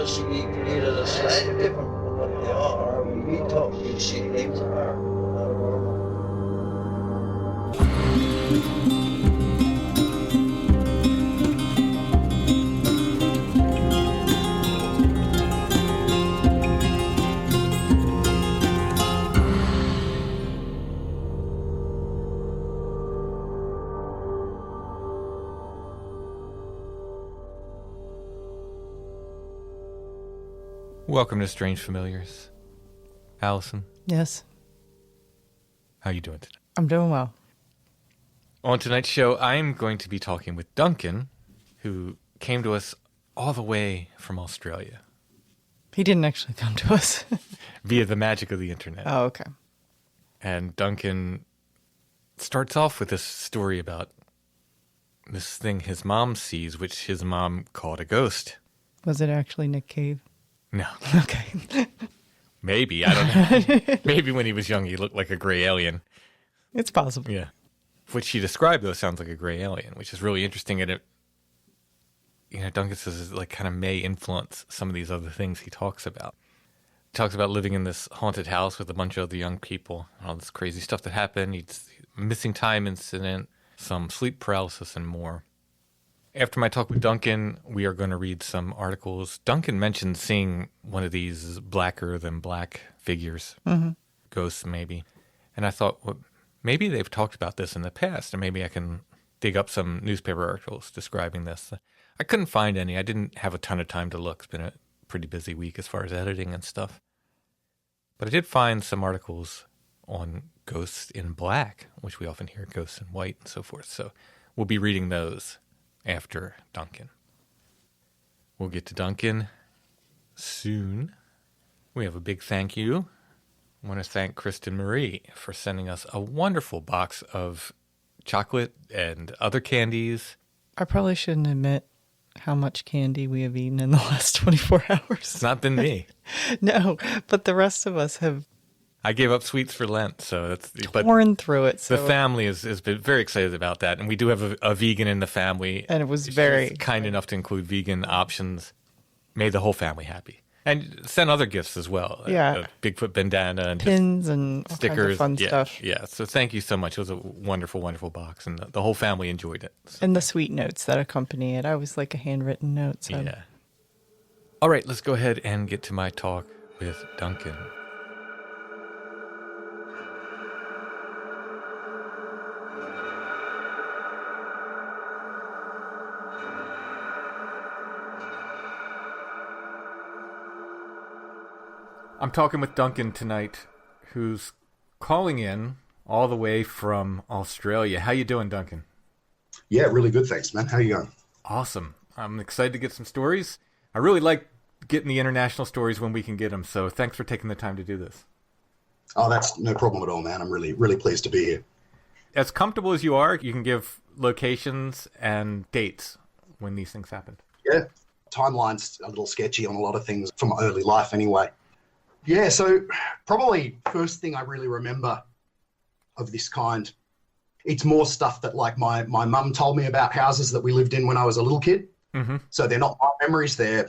she needed a slightly different from what they are. We thought she names are not normal. Welcome to Strange Familiars. Alison, Yes, how are you doing today? I'm doing well. On tonight's show, I'm going to be talking with Duncan, who came to us all the way from Australia He didn't actually come to us. via the magic of the internet. Oh, okay. And Duncan starts off with this story about this thing his mom sees, which his mom called a ghost. Was it actually Nick Cave? No, Okay. maybe, I don't know. Maybe when he was young, he looked like a gray alien. It's possible. Yeah. Which she described, though, sounds like a gray alien, which is really interesting. And it, Duncan says it like kind of may influence some of these other things he talks about. He talks about living in this haunted house with a bunch of other young people, and all this crazy stuff that happened. He's missing time incident, some sleep paralysis, and more. After my talk with Duncan, we are going to read some articles. Duncan mentioned seeing one of these blacker than black figures, ghosts maybe. And I thought, well, maybe they've talked about this in the past, and maybe I can dig up some newspaper articles describing this. I couldn't find any. I didn't have a ton of time to look. It's been a pretty busy week as far as editing and stuff. But I did find some articles on ghosts in black, which we often hear ghosts in white and so forth. So we'll be reading those after Duncan. We'll get to Duncan soon. We have a big thank you. I want to thank Kristen Marie for sending us a wonderful box of chocolate and other candies. I probably shouldn't admit how much candy we have eaten in the last 24 hours. It's not been me. No, but the rest of us have I gave up sweets for Lent, so that's torn through it. So. The family has been very excited about that, and we do have a vegan in the family. And it was She's very kind enough to include vegan options. Made the whole family happy. And sent other gifts as well. Yeah. A Bigfoot bandana and pins and all stickers. kinds of fun stuff. Yeah, so thank you so much. It was a wonderful, wonderful box, and the whole family enjoyed it. So. And the sweet notes that accompany it. I always like a handwritten note. So. Yeah. All right, let's go ahead and get to my talk with Duncan. I'm talking with Duncan tonight, who's calling in all the way from Australia. How you doing, Duncan? Yeah, really good, thanks, man. How you going? Awesome. I'm excited to get some stories. I really like getting the international stories when we can get them, so thanks for taking the time to do this. Oh, that's no problem at all, man. I'm really, really pleased to be here. As comfortable as you are, you can give locations and dates when these things happened. Yeah, timeline's a little sketchy on a lot of things from my early life anyway. Yeah, so probably first thing I really remember of this kind, it's more stuff that like my mum told me about houses that we lived in when I was a little kid. Mm-hmm. So they're not my memories, they're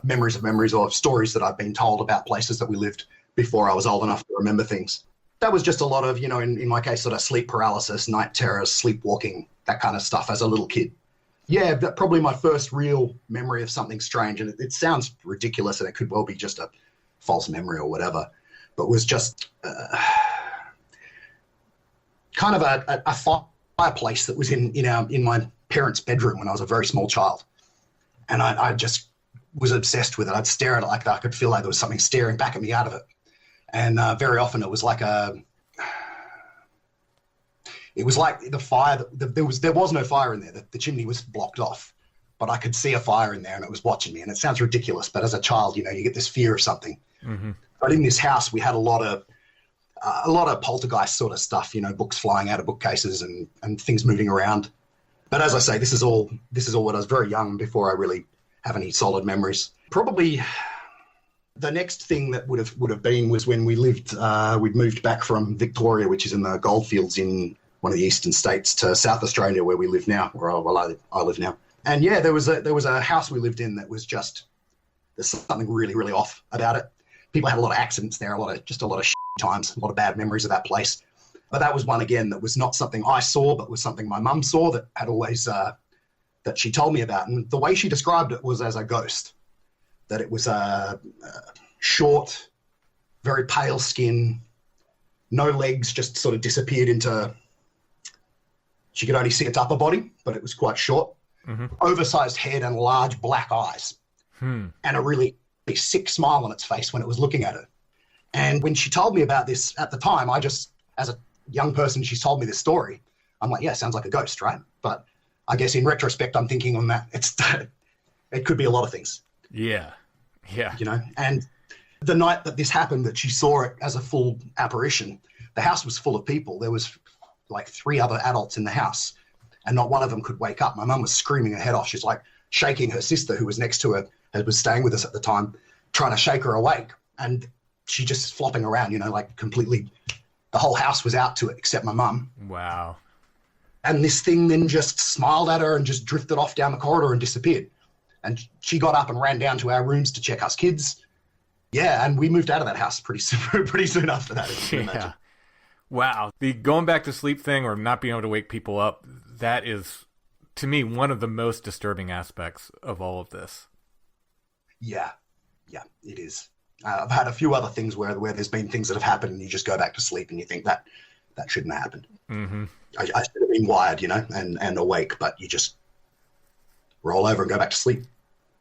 memories of memories or stories that I've been told about places that we lived before I was old enough to remember things. That was just a lot of, in my case, sort of sleep paralysis, night terrors, sleepwalking, that kind of stuff as a little kid. Yeah, that probably my first real memory of something strange. And it sounds ridiculous and it could well be just a false memory or whatever, but was just kind of a fireplace that was in my parents' bedroom when I was a very small child. And I just was obsessed with it. I'd stare at it like that. I could feel like there was something staring back at me out of it. And very often it was like the fire, there was no fire in there. The chimney was blocked off, but I could see a fire in there and it was watching me. And it sounds ridiculous, but as a child, you get this fear of something. Mm-hmm. But in this house, we had a lot of poltergeist sort of stuff, books flying out of bookcases and things moving around. But as I say, this is all when I was very young before I really have any solid memories. Probably the next thing that would have been was when we'd moved back from Victoria, which is in the goldfields in one of the eastern states, to South Australia, where we live now, where I live now. And yeah, there was a house we lived in that was just There's something really, really off about it. People had a lot of accidents there, a lot of times, a lot of bad memories of that place. But that was one, again, that was not something I saw, but was something my mum saw that had always, that she told me about. And the way she described it was as a ghost, that it was a short, very pale skin, no legs, just sort of disappeared into, she could only see its upper body, but it was quite short. Oversized head and large black eyes, and a really sick smile on its face when it was looking at her. And when she told me about this at the time, I just, as a young person, she's told me this story. I'm like, yeah, sounds like a ghost, right? But I guess in retrospect, I'm thinking on that, it could be a lot of things. Yeah. You know, and the night that this happened, that she saw it as a full apparition, the house was full of people. There was like 3 other adults in the house, and not one of them could wake up. My mum was screaming her head off. She's like shaking her sister, who was next to her, who was staying with us at the time, trying to shake her awake. And she just flopping around, you know, like completely, the whole house was out to it except my mum. Wow. And this thing then just smiled at her and just drifted off down the corridor and disappeared. And she got up and ran down to our rooms to check us kids. Yeah, and we moved out of that house pretty soon after that, if you can imagine. Wow. The going back to sleep thing, or not being able to wake people up, that is, to me, one of the most disturbing aspects of all of this. Yeah, it is. I've had a few other things where there's been things that have happened and you just go back to sleep and you think that shouldn't have happened. I should have been wired, you know, and awake, but you just roll over and go back to sleep.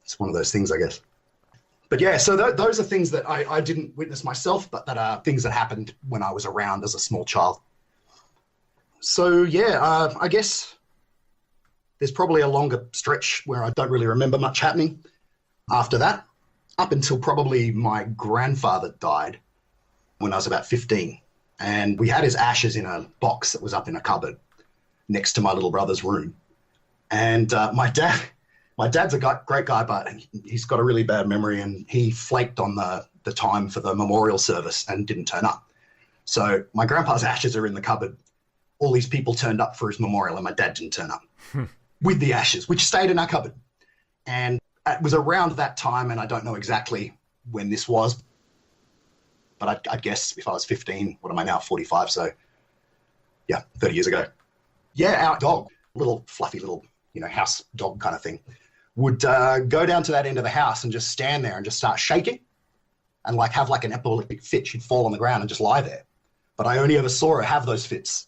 It's one of those things, I guess. But yeah, so those are things that I didn't witness myself, but that are things that happened when I was around as a small child. So yeah, I guess there's probably a longer stretch where I don't really remember much happening after that, up until probably my grandfather died when I was about 15. And we had his ashes in a box that was up in a cupboard next to my little brother's room. And my dad's a great guy, but he's got a really bad memory, and he flaked on the time for the memorial service and didn't turn up. So my grandpa's ashes are in the cupboard. All these people turned up for his memorial, and my dad didn't turn up with the ashes, which stayed in our cupboard. And it was around that time, and I don't know exactly when this was, but I'd guess if I was 15, what am I now, 45? So yeah, 30 years ago. Yeah, our dog, little fluffy little, you know, house dog kind of thing, would go down to that end of the house and just stand there and just start shaking and like have like an epileptic fit. She'd fall on the ground and just lie there. But I only ever saw her have those fits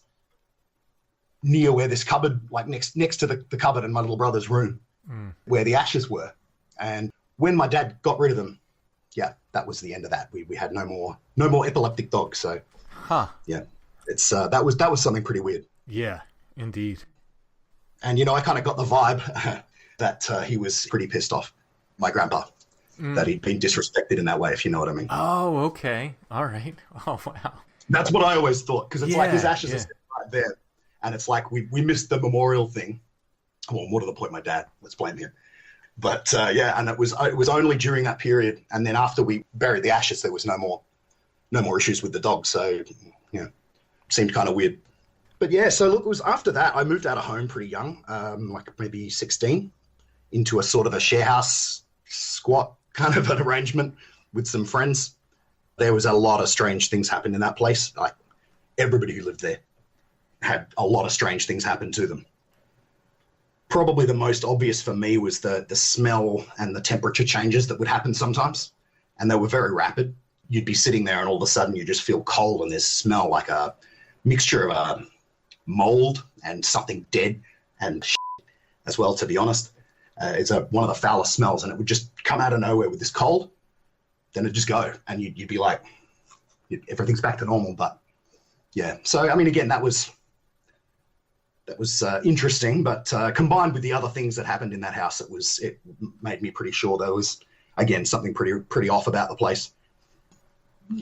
near where this cupboard, like next to the cupboard in my little brother's room, where the ashes were. And when my dad got rid of them, yeah, that was the end of that. We had no more epileptic dogs. So yeah, it's that was something pretty weird. Yeah, indeed. And, you know, I kind of got the vibe that he was pretty pissed off, my grandpa, that he'd been disrespected in that way, if you know what I mean. Oh, okay. All right. Oh, wow. That's what I always thought, because it's like his ashes are right there. And it's like we missed the memorial thing. Well, more to the point, my dad. Let's blame him. But, yeah, and it was only during that period. And then after we buried the ashes, there was no more issues with the dog. So, you know, seemed kind of weird. But yeah, so look, it was after that, I moved out of home pretty young, like maybe 16, into a sort of a share house squat kind of an arrangement with some friends. There was a lot of strange things happened in that place. Like everybody who lived there had a lot of strange things happen to them. Probably the most obvious for me was the smell and the temperature changes that would happen sometimes. And they were very rapid. You'd be sitting there and all of a sudden you just feel cold, and there's smell like a mixture of mold and something dead and shit as well, to be honest. It's one of the foulest smells, and it would just come out of nowhere with this cold. Then it'd just go, and you'd be like, everything's back to normal. But yeah, so I mean, again, that was interesting, but combined with the other things that happened in that house, it made me pretty sure there was, again, something pretty off about the place.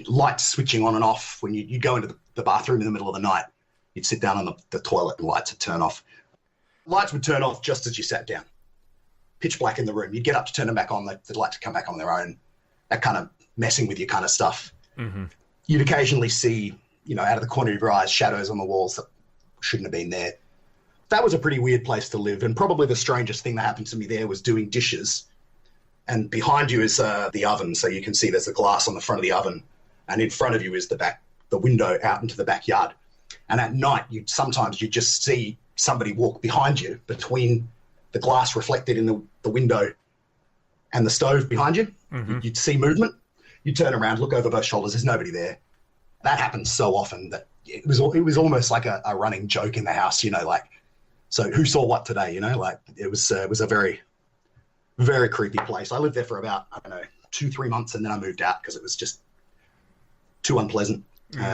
Lights switching on and off when you go into the bathroom in the middle of the night. You'd sit down on the toilet and lights would turn off. Lights would turn off just as you sat down. Pitch black in the room. You'd get up to turn them back on. The lights would come back on their own. That kind of messing with you kind of stuff. Mm-hmm. You'd occasionally see, you know, out of the corner of your eyes, shadows on the walls that shouldn't have been there. That was a pretty weird place to live. And probably the strangest thing that happened to me there was doing dishes and behind you is the oven. So you can see there's the glass on the front of the oven, and in front of you is the window out into the backyard. And at night, sometimes you just see somebody walk behind you between the glass reflected in the window and the stove behind you. Mm-hmm. You'd see movement. You turn around, look over both shoulders. There's nobody there. That happens so often that it was almost like a running joke in the house, like, so who saw what today, like it was a very, very creepy place. I lived there for about, 2-3 months, and then I moved out because it was just too unpleasant.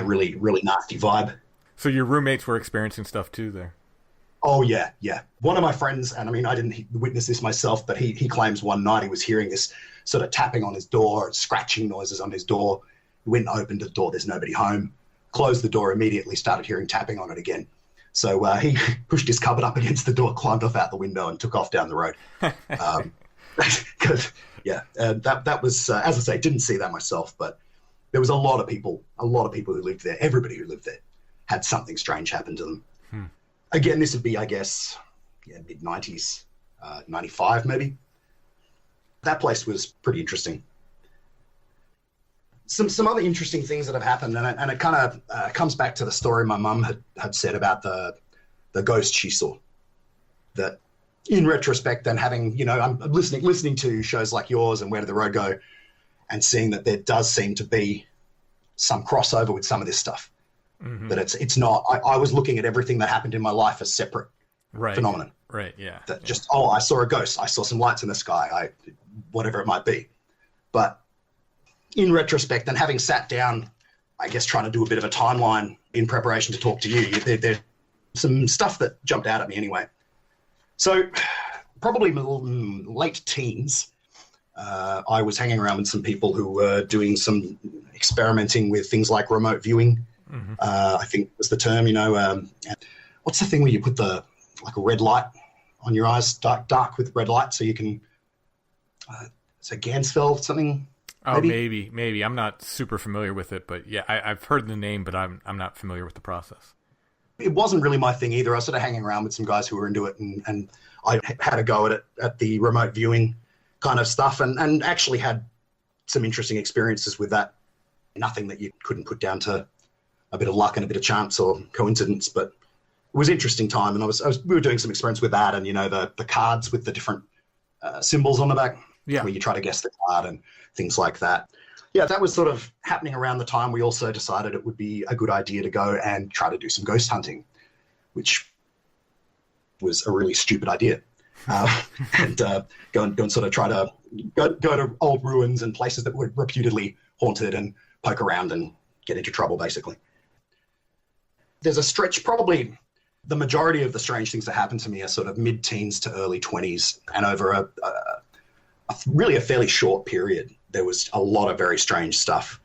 Really, really nasty vibe. So your roommates were experiencing stuff too there? Oh, yeah. One of my friends, and I didn't witness this myself, but he claims one night he was hearing this sort of tapping on his door, scratching noises on his door. He went and opened the door. There's nobody home. Closed the door immediately, started hearing tapping on it again. So he pushed his cupboard up against the door, climbed off out the window, and took off down the road. That was, as I say, didn't see that myself, but there was a lot of people who lived there. Everybody who lived there had something strange happen to them. Again, this would be, I guess, mid-90s, 95 maybe. That place was pretty interesting. Some other interesting things that have happened, and it kind of comes back to the story my mum had said about the ghost she saw. That in retrospect, and having, I'm listening to shows like yours and Where Did the Road Go, and seeing that there does seem to be some crossover with some of this stuff. Mm-hmm. That it's not. I was looking at everything that happened in my life as separate phenomenon. Right. Yeah. That just I saw a ghost. I saw some lights in the sky. Whatever it might be, but in retrospect, and having sat down, I guess trying to do a bit of a timeline in preparation to talk to you, there's some stuff that jumped out at me anyway. So probably late teens, I was hanging around with some people who were doing some experimenting with things like remote viewing. Mm-hmm. I think was the term, what's the thing where you put like a red light on your eyes, dark with red light, so you can, it's a Gansfeld something. Oh, maybe. I'm not super familiar with it, but yeah, I've heard the name, but I'm not familiar with the process. It wasn't really my thing either. I was sort of hanging around with some guys who were into it, and I had a go at the remote viewing kind of stuff, and actually had some interesting experiences with that. Nothing that you couldn't put down to a bit of luck and a bit of chance or coincidence, but it was an interesting time. And we were doing some experiments with that, and the cards with the different symbols on the back, where you try to guess the card and things like that. Yeah, that was sort of happening around the time we also decided it would be a good idea to go and try to do some ghost hunting, which was a really stupid idea. And go and sort of try to go to old ruins and places that were reputedly haunted and poke around and get into trouble, basically. There's a stretch, probably the majority of the strange things that happened to me are sort of mid-teens to early 20s, and over really a fairly short period, there was a lot of very strange stuff.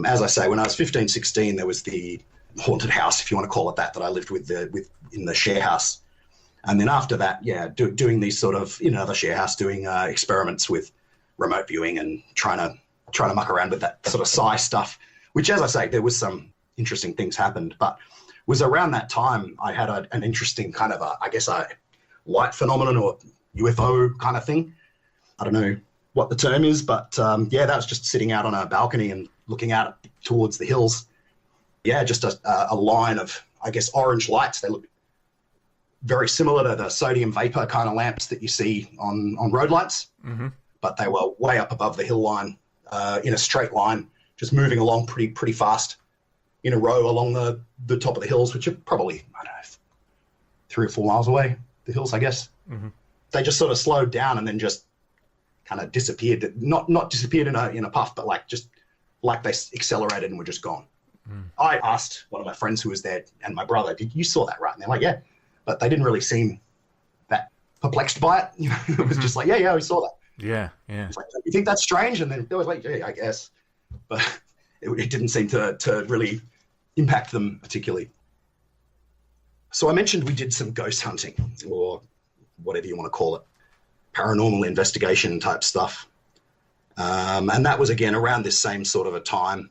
As I say, when I was 15, 16, there was the haunted house, if you want to call it that I lived with in the share house. And then after that, doing these sort of, the share house, doing experiments with remote viewing and trying to muck around with that sort of psi stuff, which, as I say, there was some interesting things happened. But was around that time I had an interesting kind of a light phenomenon or UFO kind of thing. I don't know what the term is, but that was just sitting out on a balcony and looking out towards the hills. Yeah, just a line of, orange lights. They look very similar to the sodium vapor kind of lamps that you see on road lights, mm-hmm. but they were way up above the hill line in a straight line, just moving along pretty fast in a row along the top of the hills, which are probably, 3 or 4 miles away, the hills, I guess. Mm-hmm. They just sort of slowed down and then just kind of disappeared, not disappeared in a puff, but like they accelerated and were just gone. Mm. I asked one of my friends who was there and my brother, you saw that, right? And they're like, yeah, but they didn't really seem that perplexed by it. It was just like, yeah, we saw that. Yeah. It's like, you think that's strange? And then they was like, yeah, I guess. But it didn't seem to really impact them particularly. So I mentioned we did some ghost hunting, or whatever you want to call it, paranormal investigation type stuff. And that was, again, around this same sort of a time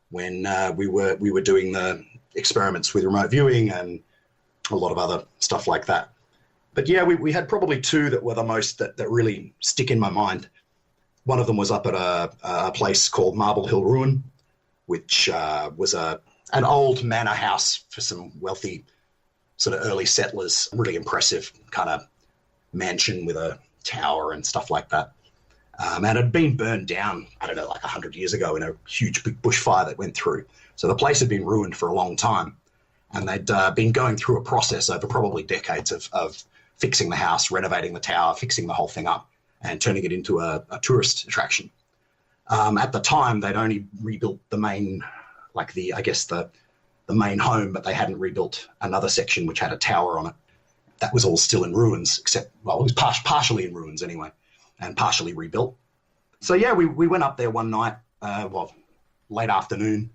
when we were doing the experiments with remote viewing and a lot of other stuff like that. But yeah, we had probably 2 that were the most that really stick in my mind. One of them was up at a place called Marble Hill Ruin, which was an old manor house for some wealthy sort of early settlers. Really impressive kind of mansion with a tower and stuff like that. And it had been burned down, I don't know, like 100 years ago in a huge big bushfire that went through. So the place had been ruined for a long time. And they'd been going through a process over probably decades of fixing the house, renovating the tower, fixing the whole thing up, and turning it into a tourist attraction. At the time, they'd only rebuilt the main, like the main home, but they hadn't rebuilt another section which had a tower on it. That was all still in ruins, except, well, it was partially in ruins anyway, and partially rebuilt. So yeah, we went up there one night, late afternoon,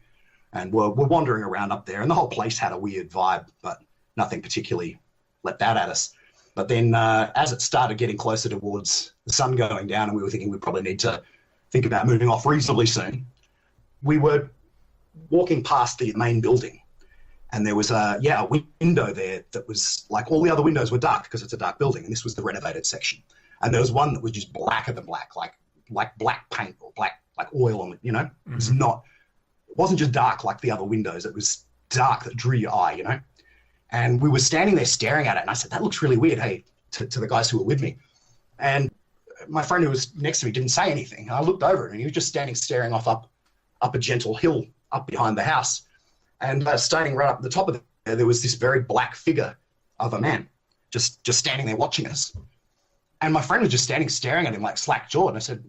and we're wandering around up there, and the whole place had a weird vibe, but nothing particularly leapt out at us. But then as it started getting closer towards the sun going down, and we were thinking we probably need to think about moving off reasonably soon, we were walking past the main building, and there was a window there that was like, all the other windows were dark because it's a dark building, and this was the renovated section. And there was one that was just blacker than black, like black paint or black like oil on it, you know? Mm-hmm. It wasn't just dark like the other windows, it was dark that drew your eye, you know? And we were standing there staring at it, and I said, that looks really weird, hey, to the guys who were with me. And my friend who was next to me didn't say anything. I looked over, and he was just standing staring off up a gentle hill up behind the house. And standing right up at the top of there was this very black figure of a man just standing there watching us. And my friend was just standing staring at him like slack-jawed. And I said,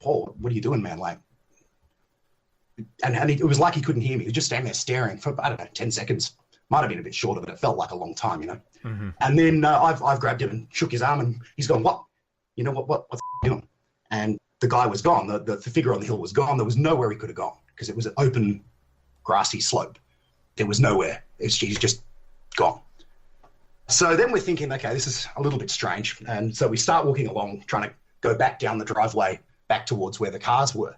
Paul, what are you doing, man? Like, and it was like he couldn't hear me. He was just standing there staring for, I don't know, 10 seconds. Might have been a bit shorter, but it felt like a long time, you know? Mm-hmm. And then I've grabbed him and shook his arm, and he's gone, what? You know, what's the doing? And the guy was gone. The figure on the hill was gone. There was nowhere he could have gone because it was an open, grassy slope. There was nowhere. He's just gone. So then we're thinking, okay, this is a little bit strange. And so we start walking along, trying to go back down the driveway, back towards where the cars were.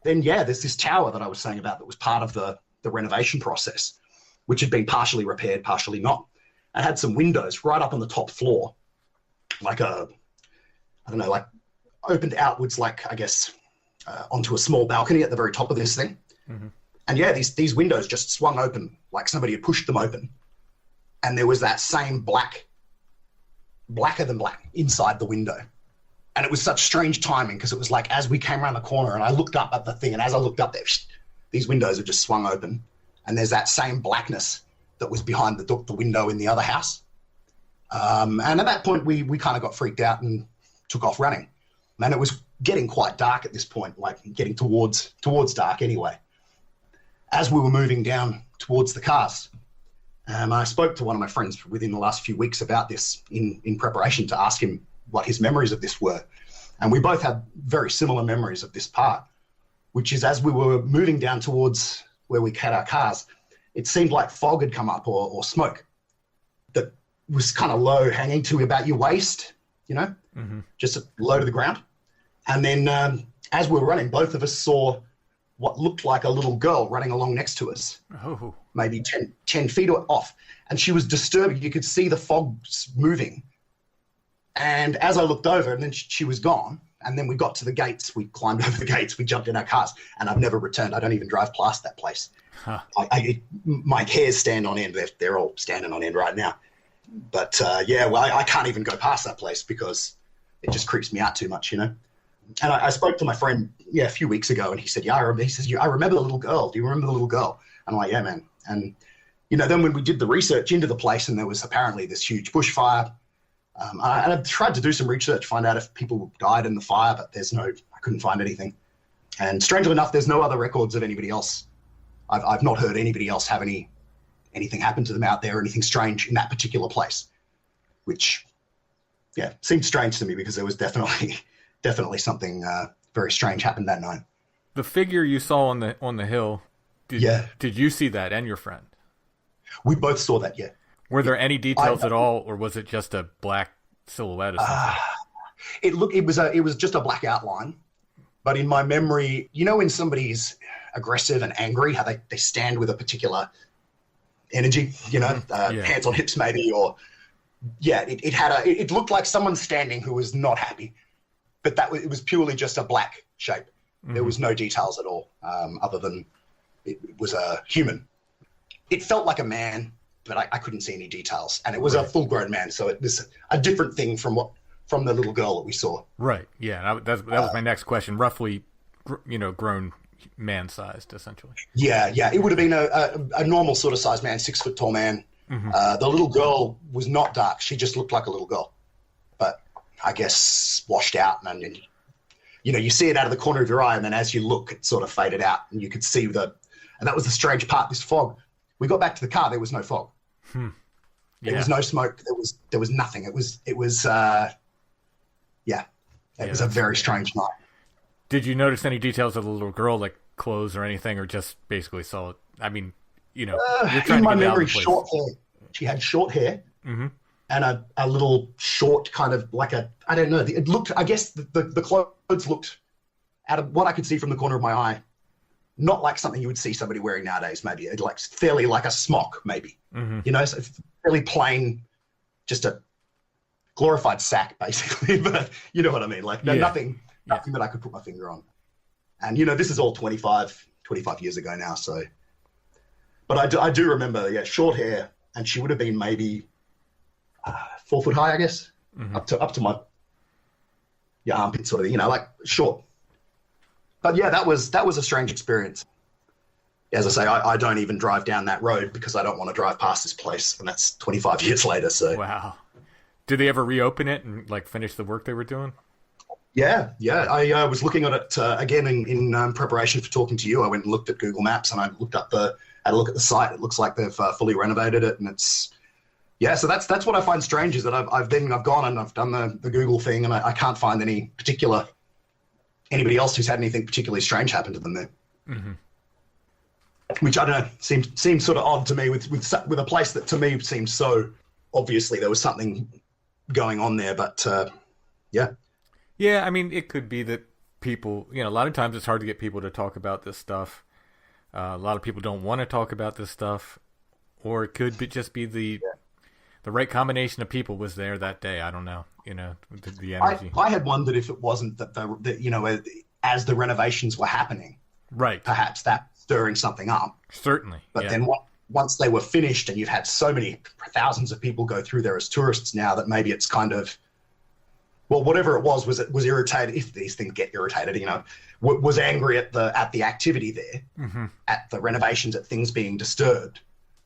Then, yeah, there's this tower that I was saying about that was part of the renovation process, which had been partially repaired, partially not. It had some windows right up on the top floor, like opened outwards, like, I guess, onto a small balcony at the very top of this thing. Mm-hmm. And yeah, these windows just swung open, like somebody had pushed them open. And there was that same blacker than black inside the window. And it was such strange timing because it was like as we came around the corner and I looked up at the thing, and as I looked up there, these windows had just swung open. And there's that same blackness that was behind the window in the other house. And at that point, we kind of got freaked out and took off running. And it was getting quite dark at this point, like getting towards dark anyway. As we were moving down towards the cars, I spoke to one of my friends within the last few weeks about this in preparation to ask him what his memories of this were. And we both had very similar memories of this part, which is as we were moving down towards where we had our cars, it seemed like fog had come up or smoke that was kind of low, hanging to about your waist, you know, mm-hmm. just low to the ground. And then as we were running, both of us saw what looked like a little girl running along next to us, maybe 10 feet off. And she was disturbing. You could see the fog moving. And as I looked over, and then she was gone. And then we got to the gates. We climbed over the gates. We jumped in our cars. And I've never returned. I don't even drive past that place. Huh. My hairs stand on end. They're all standing on end right now. But I can't even go past that place because it just creeps me out too much, you know. And I spoke to my friend, a few weeks ago, and he said, I remember the little girl. Do you remember the little girl? And I'm like, yeah, man. And, then when we did the research into the place, and there was apparently this huge bushfire, and I tried to do some research, find out if people died in the fire, but I couldn't find anything. And strangely enough, there's no other records of anybody else. I've not heard anybody else have anything happen to them out there, or anything strange in that particular place, which, seemed strange to me because there was definitely something very strange happened that night. The figure you saw on the hill, did you see that and your friend? We both saw that, yeah. Were there any details at all, or was it just a black silhouette or something? It was just a black outline. But in my memory, when somebody's aggressive and angry, how they stand with a particular energy, hands on hips maybe, or it looked like someone standing who was not happy. but it was purely just a black shape. There was no details at all, other than it was a human. It felt like a man, but I couldn't see any details. And it was a full-grown man, so it was a different thing from the little girl that we saw. Right. Yeah, that was my next question. Roughly, grown man-sized, essentially. Yeah. It would have been a normal sort of size man, 6 foot tall man. The little girl was not dark. She just looked like a little girl, but I guess washed out. And you see it out of the corner of your eye, and then as you look, it sort of faded out, and you could see and that was the strange part. This fog. We got back to the car. There was no fog. Yeah. There was no smoke. There was nothing. It was a very strange night. Did you notice any details of the little girl, like clothes or anything, or just basically saw it? I mean, you're trying in my to get memory, out of the place. short hair. She had short hair and a little short kind of like I don't know. It looked, I guess the clothes looked, out of what I could see from the corner of my eye, not like something you would see somebody wearing nowadays. Maybe it like fairly like a smock, maybe. So fairly plain, just a glorified sack, basically. But you know what I mean? Like nothing that I could put my finger on. And this is all 25 years ago now. So, but I do remember, short hair, and she would have been maybe 4 foot high, I guess, up to my armpit, sort of, like short. But yeah, that was a strange experience. As I say, I don't even drive down that road because I don't want to drive past this place, and that's 25 years later. So wow. Did they ever reopen it and like finish the work they were doing? Yeah. I was looking at it again in preparation for talking to you. I went and looked at Google Maps, and I looked up had a look at the site. It looks like they've fully renovated it, and it's So that's what I find strange is that I've gone and I've done the Google thing, and I can't find anybody else who's had anything particularly strange happen to them there. Which I don't know seems sort of odd to me with a place that to me seems so obviously there was something going on there, but yeah. Yeah, I mean, it could be that people, a lot of times it's hard to get people to talk about this stuff. A lot of people don't want to talk about this stuff, or it could just be the right combination of people was there that day. I don't know, the energy. I had wondered if it wasn't that as the renovations were happening, right? Perhaps that stirring something up. Certainly. But then once they were finished, and you've had so many thousands of people go through there as tourists now, that maybe it's kind of, well, whatever it was irritated. If these things get irritated, was angry at the activity there, at the renovations, at things being disturbed.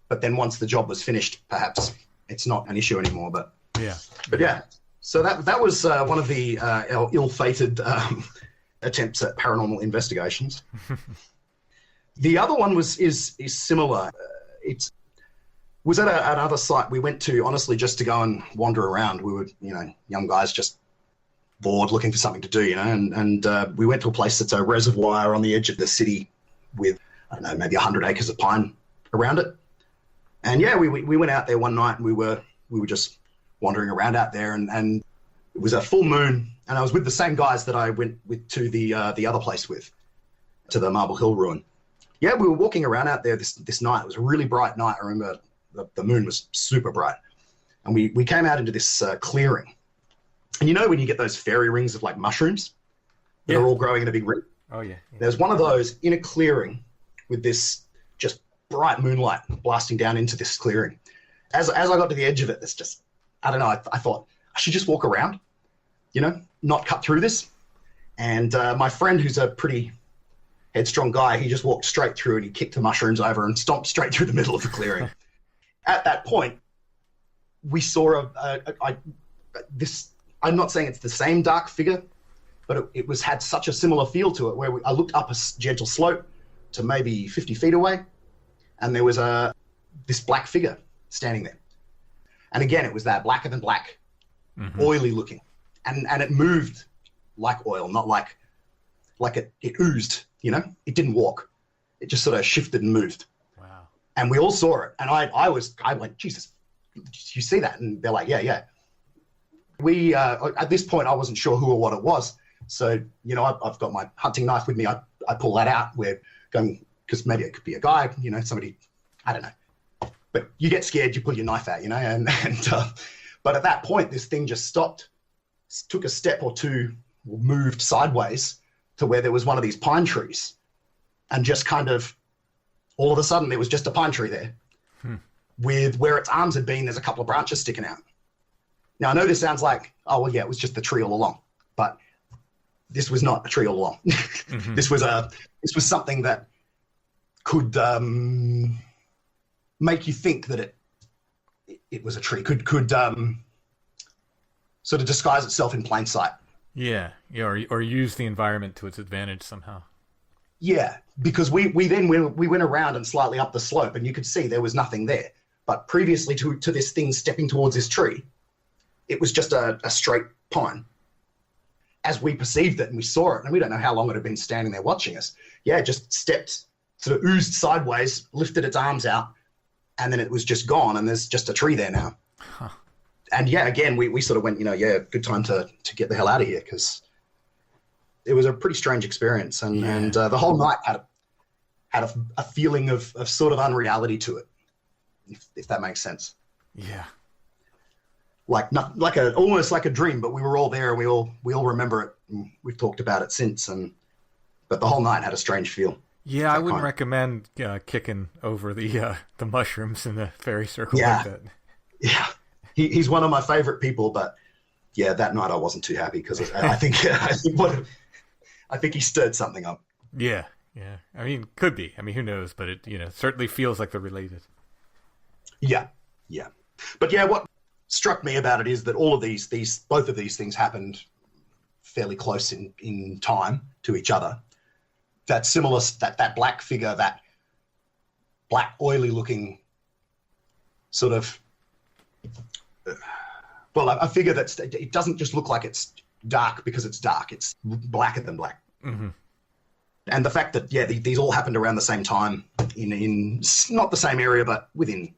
But then once the job was finished, perhaps it's not an issue anymore. But yeah. So that was one of the ill-fated attempts at paranormal investigations. The other one is similar. It was at another site we went to, honestly, just to go and wander around. We were, young guys just bored, looking for something to do, and we went to a place that's a reservoir on the edge of the city with, I don't know, maybe 100 acres of pine around it. And yeah, we went out there one night, and we were just wandering around out there, and it was a full moon, and I was with the same guys that I went with to the other place with, to the Marble Hill Ruin. Yeah, we were walking around out there this night. It was a really bright night. I remember the moon was super bright. And we came out into this clearing. And when you get those fairy rings of like mushrooms that are all growing in a big ring? Oh, yeah. There's one of those in a clearing with this just bright moonlight blasting down into this clearing. As I got to the edge of it, it's just, I don't know, I thought I should just walk around, not cut through this. And my friend, who's a pretty headstrong guy, he just walked straight through, and he kicked the mushrooms over and stomped straight through the middle of the clearing. At that point, we saw this. I'm not saying it's the same dark figure, but it had such a similar feel to it. Where I looked up a gentle slope to maybe 50 feet away, and there was this black figure standing there. And again, it was that blacker than black, oily looking, and it moved like oil, not like it oozed. It didn't walk. It just sort of shifted and moved. Wow. And we all saw it. And I went, Jesus, did you see that? And they're like, yeah. We, at this point, I wasn't sure who or what it was. So, I've got my hunting knife with me. I pull that out. We're going, because maybe it could be a guy, somebody, I don't know. But you get scared, you pull your knife out, but at that point, this thing just stopped, took a step or two moved sideways to where there was one of these pine trees, and just kind of all of a sudden there was just a pine tree there. With where its arms had been, there's a couple of branches sticking out. Now I know this sounds like, oh well, yeah, it was just the tree all along, but this was not a tree all along. Mm-hmm. This was something that could make you think that it was a tree. Could sort of disguise itself in plain sight. Yeah, or use the environment to its advantage somehow. Yeah, because we went around and slightly up the slope, and you could see there was nothing there. But previously to this thing stepping towards this tree, it was just a straight pine. As we perceived it and we saw it, and we don't know how long it had been standing there watching us. Yeah, it just stepped, sort of oozed sideways, lifted its arms out, and then it was just gone, and there's just a tree there now. Huh. And yeah, again, we sort of went, good time to get the hell out of here, because it was a pretty strange experience. And the whole night had a feeling of sort of unreality to it, if that makes sense. Yeah. Almost like a dream, but we were all there and we all remember it. And we've talked about it since, but the whole night had a strange feel. Yeah, I wouldn't recommend kicking over the mushrooms in the fairy circle like that. Yeah. He's one of my favorite people, but yeah, that night I wasn't too happy because I think he stirred something up. Yeah. I mean, could be. I mean, who knows? But it certainly feels like they're related. Yeah. But yeah, what struck me about it is that all of both of these things happened fairly close in time to each other. That similar, that black figure, that black oily looking sort of, a figure it doesn't just look like it's dark because it's dark. It's blacker than black. Mm-hmm. And the fact that, these all happened around the same time in not the same area, but within,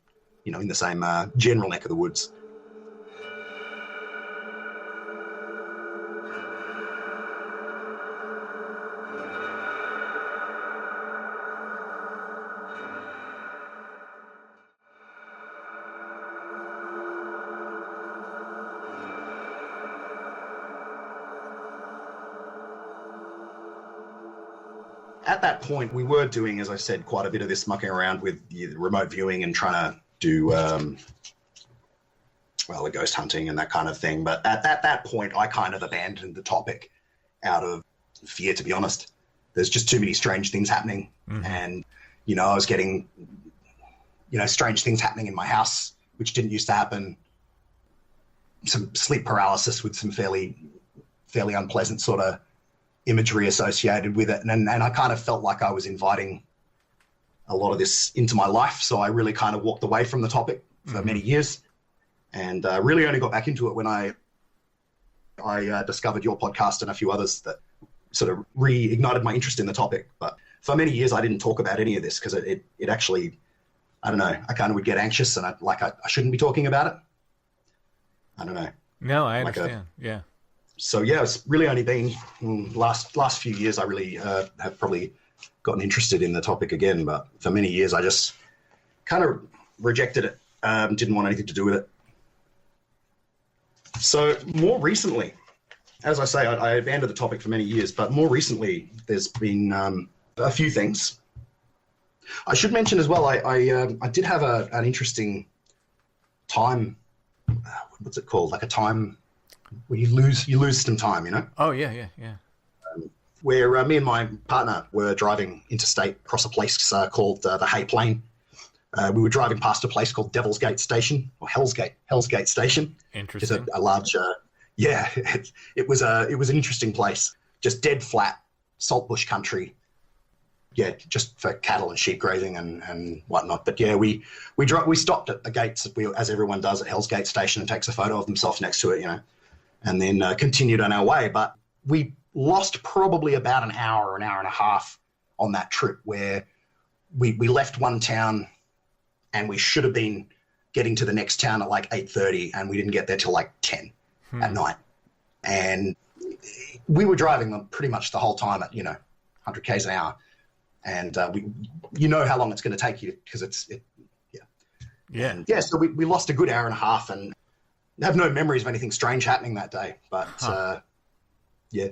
in the same general neck of the woods. At that point, we were doing, as I said, quite a bit of this mucking around with the remote viewing and trying to do, the ghost hunting and that kind of thing. But at that point, I kind of abandoned the topic out of fear, to be honest. There's just too many strange things happening. Mm-hmm. And, I was getting, strange things happening in my house, which didn't used to happen. Some sleep paralysis with some fairly unpleasant sort of imagery associated with it. And I kind of felt like I was inviting a lot of this into my life. So I really kind of walked away from the topic for many years, and really only got back into it when I discovered your podcast and a few others that sort of reignited my interest in the topic. But for many years, I didn't talk about any of this because it actually, I don't know, I kind of would get anxious and I shouldn't be talking about it. I don't know. No, I understand. Yeah. So yeah, it's really only been last few years I really have probably gotten interested in the topic again. But for many years I just kind of rejected it, didn't want anything to do with it. So more recently, as I say, I abandoned the topic for many years, but more recently there's been a few things. I should mention as well, I did have an interesting time, what's it called? Like a time where you lose some time, Oh, yeah. Where me and my partner were driving interstate across a place called the Hay Plain. We were driving past a place called Devil's Gate Station, or Hell's Gate Station. Interesting. It's a large, it was an interesting place. Just dead flat, saltbush country. Yeah, just for cattle and sheep grazing and whatnot. But yeah, we stopped at the gates as everyone does at Hell's Gate Station and takes a photo of themselves next to it, and then continued on our way. But we lost probably about an hour and a half on that trip, where we left one town and we should have been getting to the next town at like 8:30, and we didn't get there till like 10 at night. And we were driving them pretty much the whole time at 100 k's an hour, and how long it's going to take you, because so we lost a good hour and a half, and have no memories of anything strange happening that day. But Yeah,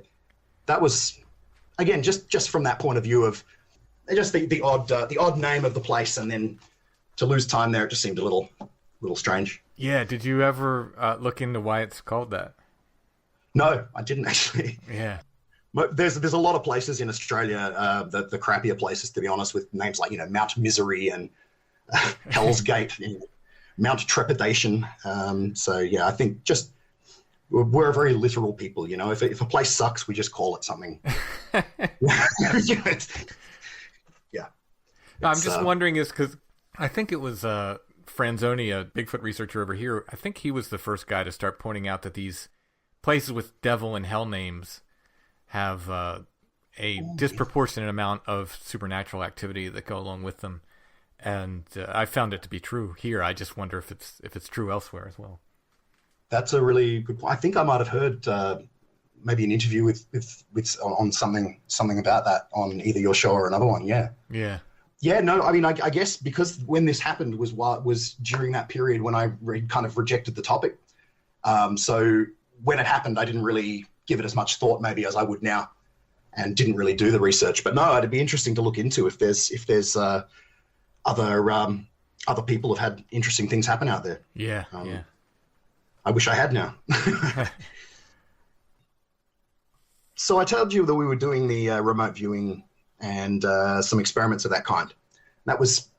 that was, again, just from that point of view of just the odd name of the place, and then to lose time there, it just seemed a little strange. Yeah. Did you ever look into why it's called that? No, I didn't actually. Yeah. But there's a lot of places in Australia, the crappier places, to be honest, with names like, Mount Misery and Hell's Gate, Mount Trepidation. So yeah, I think just we're very literal people. If a place sucks, we just call it something. Yeah. I'm just wondering, is because I think it was Franzoni, a Bigfoot researcher over here. I think he was the first guy to start pointing out that these places with devil and hell names have a disproportionate amount of supernatural activity that go along with them, and I found it to be true here. I just wonder if it's true elsewhere as well. That's a really good point. I think I might have heard maybe an interview with on something about that on either your show or another one. Yeah. No, I mean, I guess because when this happened was during that period when I kind of rejected the topic. So when it happened, I didn't really give it as much thought maybe as I would now, and didn't really do the research. But no, it'd be interesting to look into if there's other people have had interesting things happen out there. Yeah. I wish I had now. So I told you that we were doing the remote viewing and some experiments of that kind. That was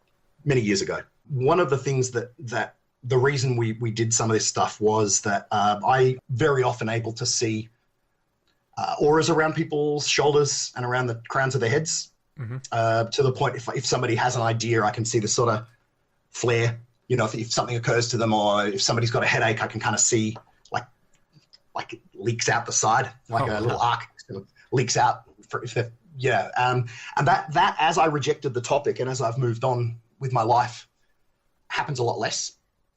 many years ago. One of the things that the reason we did some of this stuff was that I very often able to see auras around people's shoulders and around the crowns of their heads, to the point if somebody has an idea, I can see this sort of flare. If something occurs to them, or if somebody's got a headache, I can kind of see like it leaks out the side, like a little arc leaks out. And that as I rejected the topic and as I've moved on with my life, happens a lot less.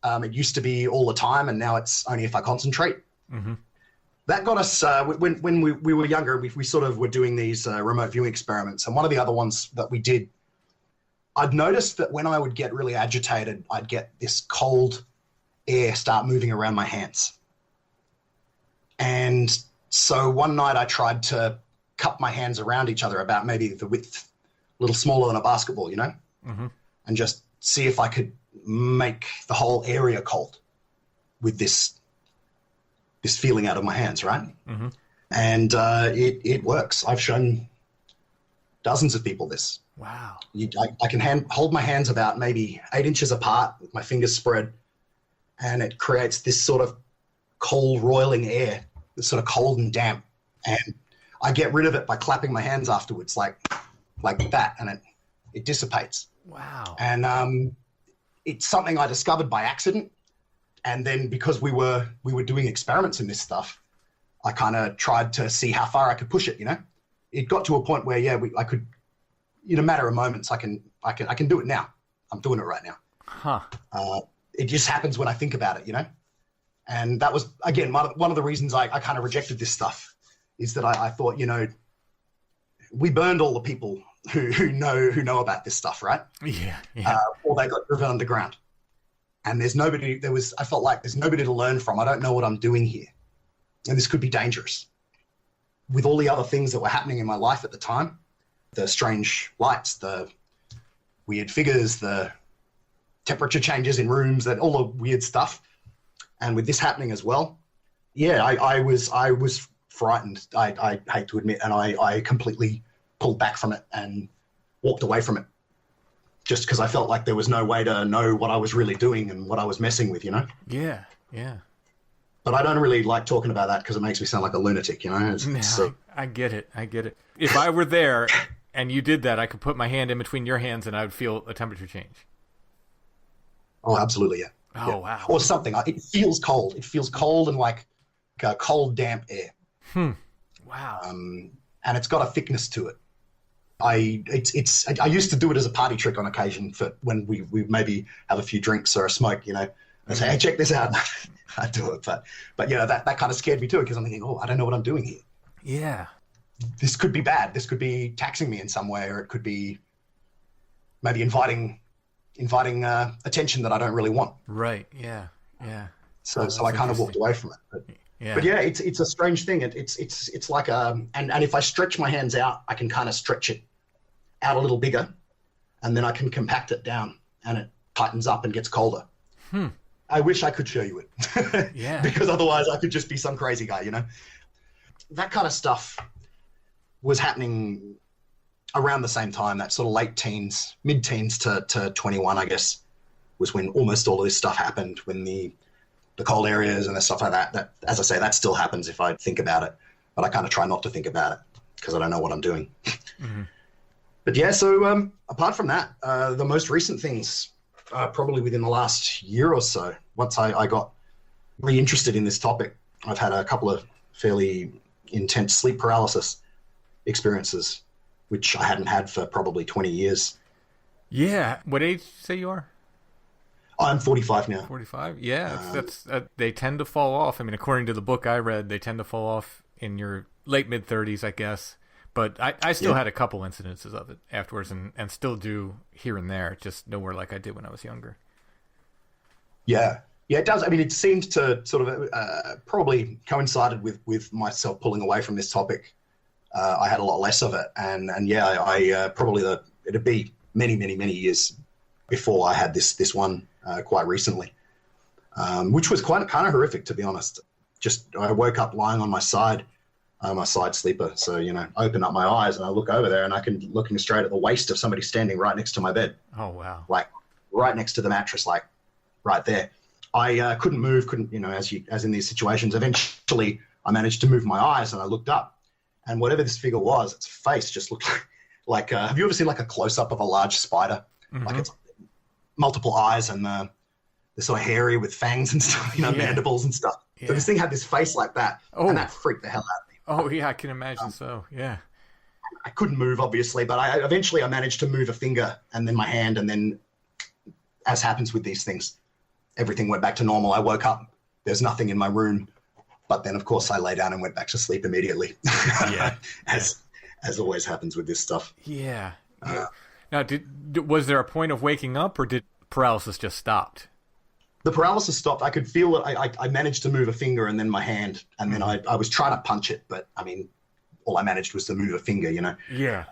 It used to be all the time, and now it's only if I concentrate. That got us, when we were younger, we sort of were doing these remote viewing experiments. And one of the other ones that we did, I'd noticed that when I would get really agitated, I'd get this cold air start moving around my hands. And so one night I tried to cup my hands around each other about maybe the width, a little smaller than a basketball, and just see if I could make the whole area cold with this feeling out of my hands, right? And it works. I've shown dozens of people this. Wow. I can hold my hands about maybe 8 inches apart with my fingers spread, and it creates this sort of cold, roiling air, this sort of cold and damp. And I get rid of it by clapping my hands afterwards, like that, and it dissipates. Wow. And it's something I discovered by accident. And then because we were doing experiments in this stuff, I kind of tried to see how far I could push it. It got to a point where I could, in a matter of moments, I can do it now. I'm doing it right now. It just happens when I think about it, And that was, again, one of the reasons I kind of rejected this stuff, is that I thought, we burned all the people who know about this stuff, right? Yeah. Or they got driven underground. And I felt like there's nobody to learn from. I don't know what I'm doing here. And this could be dangerous. With all the other things that were happening in my life at the time, the strange lights, the weird figures, the temperature changes in rooms, all the weird stuff. And with this happening as well, I was frightened, I hate to admit, and I completely pulled back from it and walked away from it, just because I felt like there was no way to know what I was really doing and what I was messing with, Yeah. But I don't really like talking about that because it makes me sound like a lunatic, I get it. If I were there and you did that, I could put my hand in between your hands and I would feel a temperature change. Oh, absolutely, yeah. Oh, yeah. wow. Or something. It feels cold. It feels cold and like cold, damp air. Wow. And it's got a thickness to it. I used to do it as a party trick on occasion for when we maybe have a few drinks or a smoke, I say, hey, check this out. I do it, but that kind of scared me too, because I'm thinking, oh, I don't know what I'm doing here. Yeah. This could be bad. This could be taxing me in some way, or it could be maybe inviting attention that I don't really want. Right. Yeah. So I kind of walked away from it. But Yeah. But yeah, it's a strange thing. It's like and if I stretch my hands out, I can kind of stretch it out a little bigger, and then I can compact it down, and it tightens up and gets colder. I wish I could show you it. Yeah. Because otherwise I could just be some crazy guy, you know? That kind of stuff was happening around the same time, that sort of late teens, mid-teens to 21, I guess, was when almost all of this stuff happened, when the cold areas and the stuff like that, as I say, that still happens if I think about it, but I kind of try not to think about it because I don't know what I'm doing. Mm-hmm. But yeah, so apart from that, the most recent things, probably within the last year or so, once I got really interested in this topic, I've had a couple of fairly intense sleep paralysis experiences, which I hadn't had for probably 20 years. Yeah. What age did you say you are? I'm 45 now. 45? Yeah. That's they tend to fall off. I mean, according to the book I read, they tend to fall off in your late mid-30s, I guess. But I still had a couple incidences of it afterwards and still do here and there, just nowhere like I did when I was younger. Yeah. Yeah, it does. I mean, it seemed to sort of probably coincided with myself pulling away from this topic. I had a lot less of it. And yeah, I probably it'd be many, many, many years before I had this one quite recently, which was kind of horrific, to be honest. Just I woke up lying on my side. I'm a side sleeper, so, you know, I open up my eyes and I look over there and I can looking straight at the waist of somebody standing right next to my bed. Oh, wow. Like right next to the mattress, like right there. I couldn't move, you know, as in these situations. Eventually, I managed to move my eyes and I looked up, and whatever this figure was, its face just looked like have you ever seen like a close-up of a large spider? Mm-hmm. Like it's multiple eyes and they're sort of hairy with fangs and stuff, you know, mandibles and stuff. Yeah. So this thing had this face like that, and that freaked the hell out of me. Oh, yeah, I can imagine so, yeah. I couldn't move, obviously, but I eventually managed to move a finger and then my hand, and then, as happens with these things, everything went back to normal. I woke up, there's nothing in my room, but then, of course, I lay down and went back to sleep immediately, as always happens with this stuff. Yeah. Now, was there a point of waking up, or did paralysis just stopped? The paralysis stopped. I could feel it. I managed to move a finger and then my hand, and then I was trying to punch it, but I mean, all I managed was to move a finger, you know. Yeah.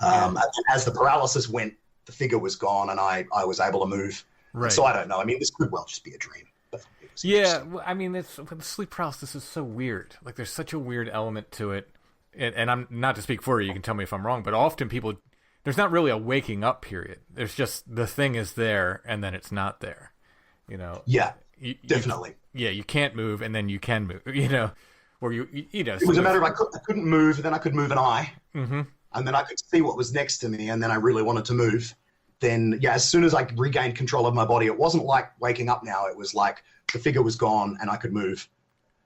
As the paralysis went, the figure was gone, and I was able to move. Right. So I don't know. I mean, this could well just be a dream. But yeah. I mean, sleep paralysis is so weird. Like, there's such a weird element to it, and I'm not to speak for you. You can tell me if I'm wrong, but often people, there's not really a waking up period. There's just the thing is there, and then it's not there. You know. Yeah. Definitely. You can't move, and then you can move. You know, or you know. It was a matter of I couldn't move, then I could move an eye, and then I could see what was next to me, and then I really wanted to move. Then, yeah, as soon as I regained control of my body, it wasn't like waking up now. It was like the figure was gone, and I could move.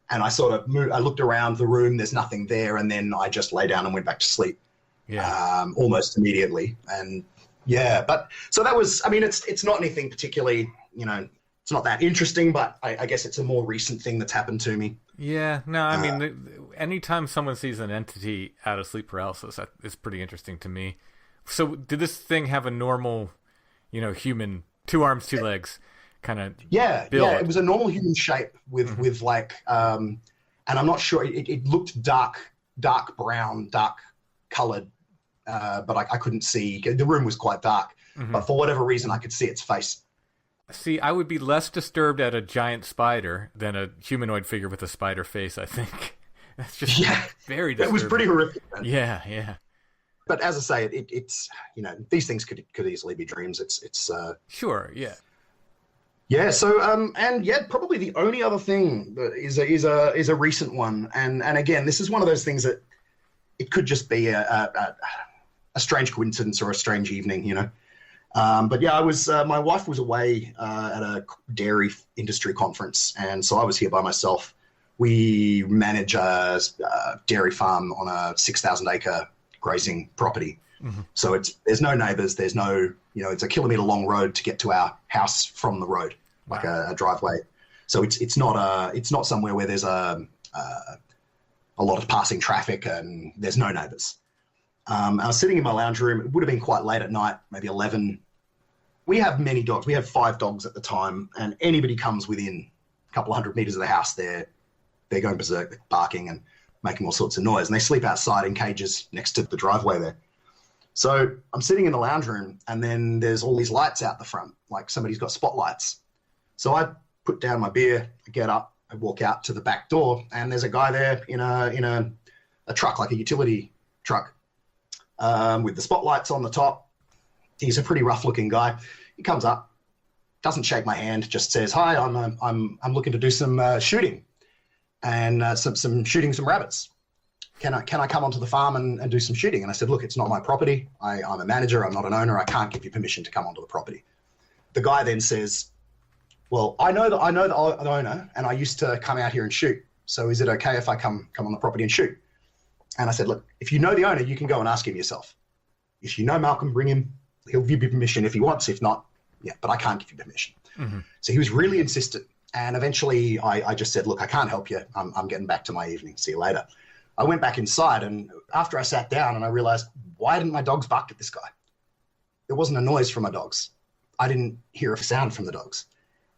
And I sort of moved. I looked around the room. There's nothing there, and then I just lay down and went back to sleep. Yeah. Almost immediately, and yeah, but so that was. I mean, it's not anything particularly, you know. It's not that interesting, but I guess it's a more recent thing that's happened to me. Yeah, no, I mean, anytime someone sees an entity out of sleep paralysis, it's pretty interesting to me. So did this thing have a normal, you know, human, 2 arms, 2 legs kind of build? Yeah, it was a normal human shape with like, and I'm not sure, it looked dark brown, dark colored, but I couldn't see, the room was quite dark, but for whatever reason, I could see its face. See, I would be less disturbed at a giant spider than a humanoid figure with a spider face, I think. That's just very disturbing. It was pretty horrific. Man. Yeah. But as I say, it's you know, these things could easily be dreams. It's sure, yeah. Yeah, so and yeah, probably the only other thing that is a recent one, and again, this is one of those things that it could just be a strange coincidence or a strange evening, you know. But yeah, my wife was away at a dairy industry conference, and so I was here by myself. We manage a dairy farm on a 6,000 acre grazing property. So there's no neighbors, there's no, you know, it's a kilometer long road to get to our house from the road, like a driveway. So it's not somewhere where there's a lot of passing traffic and there's no neighbors. I was sitting in my lounge room. It would have been quite late at night, maybe 11. We have many dogs. We have 5 dogs at the time, and anybody comes within a couple of 100 meters of the house, they're they're going berserk, they're barking and making all sorts of noise. And they sleep outside in cages next to the driveway there. So I'm sitting in the lounge room, and then there's all these lights out the front, like somebody's got spotlights. So I put down my beer, I get up, I walk out to the back door, and there's a guy there in a truck, like a utility truck, with the spotlights on the top. He's a pretty rough-looking guy. He comes up, doesn't shake my hand, just says, "Hi, I'm looking to do some shooting, and some shooting some rabbits. Can I come onto the farm and do some shooting?" And I said, "Look, it's not my property. I'm a manager. I'm not an owner. I can't give you permission to come onto the property." The guy then says, "Well, I know the owner, and I used to come out here and shoot. So is it okay if I come on the property and shoot?" And I said, "Look, if you know the owner, you can go and ask him yourself. If you know Malcolm, bring him. He'll give you permission if he wants. If not, yeah, but I can't give you permission." Mm-hmm. So he was really insistent. And eventually I just said, "Look, I can't help you. I'm getting back to my evening. See you later." I went back inside, and after I sat down and I realized, why didn't my dogs bark at this guy? There wasn't a noise from my dogs. I didn't hear a sound from the dogs.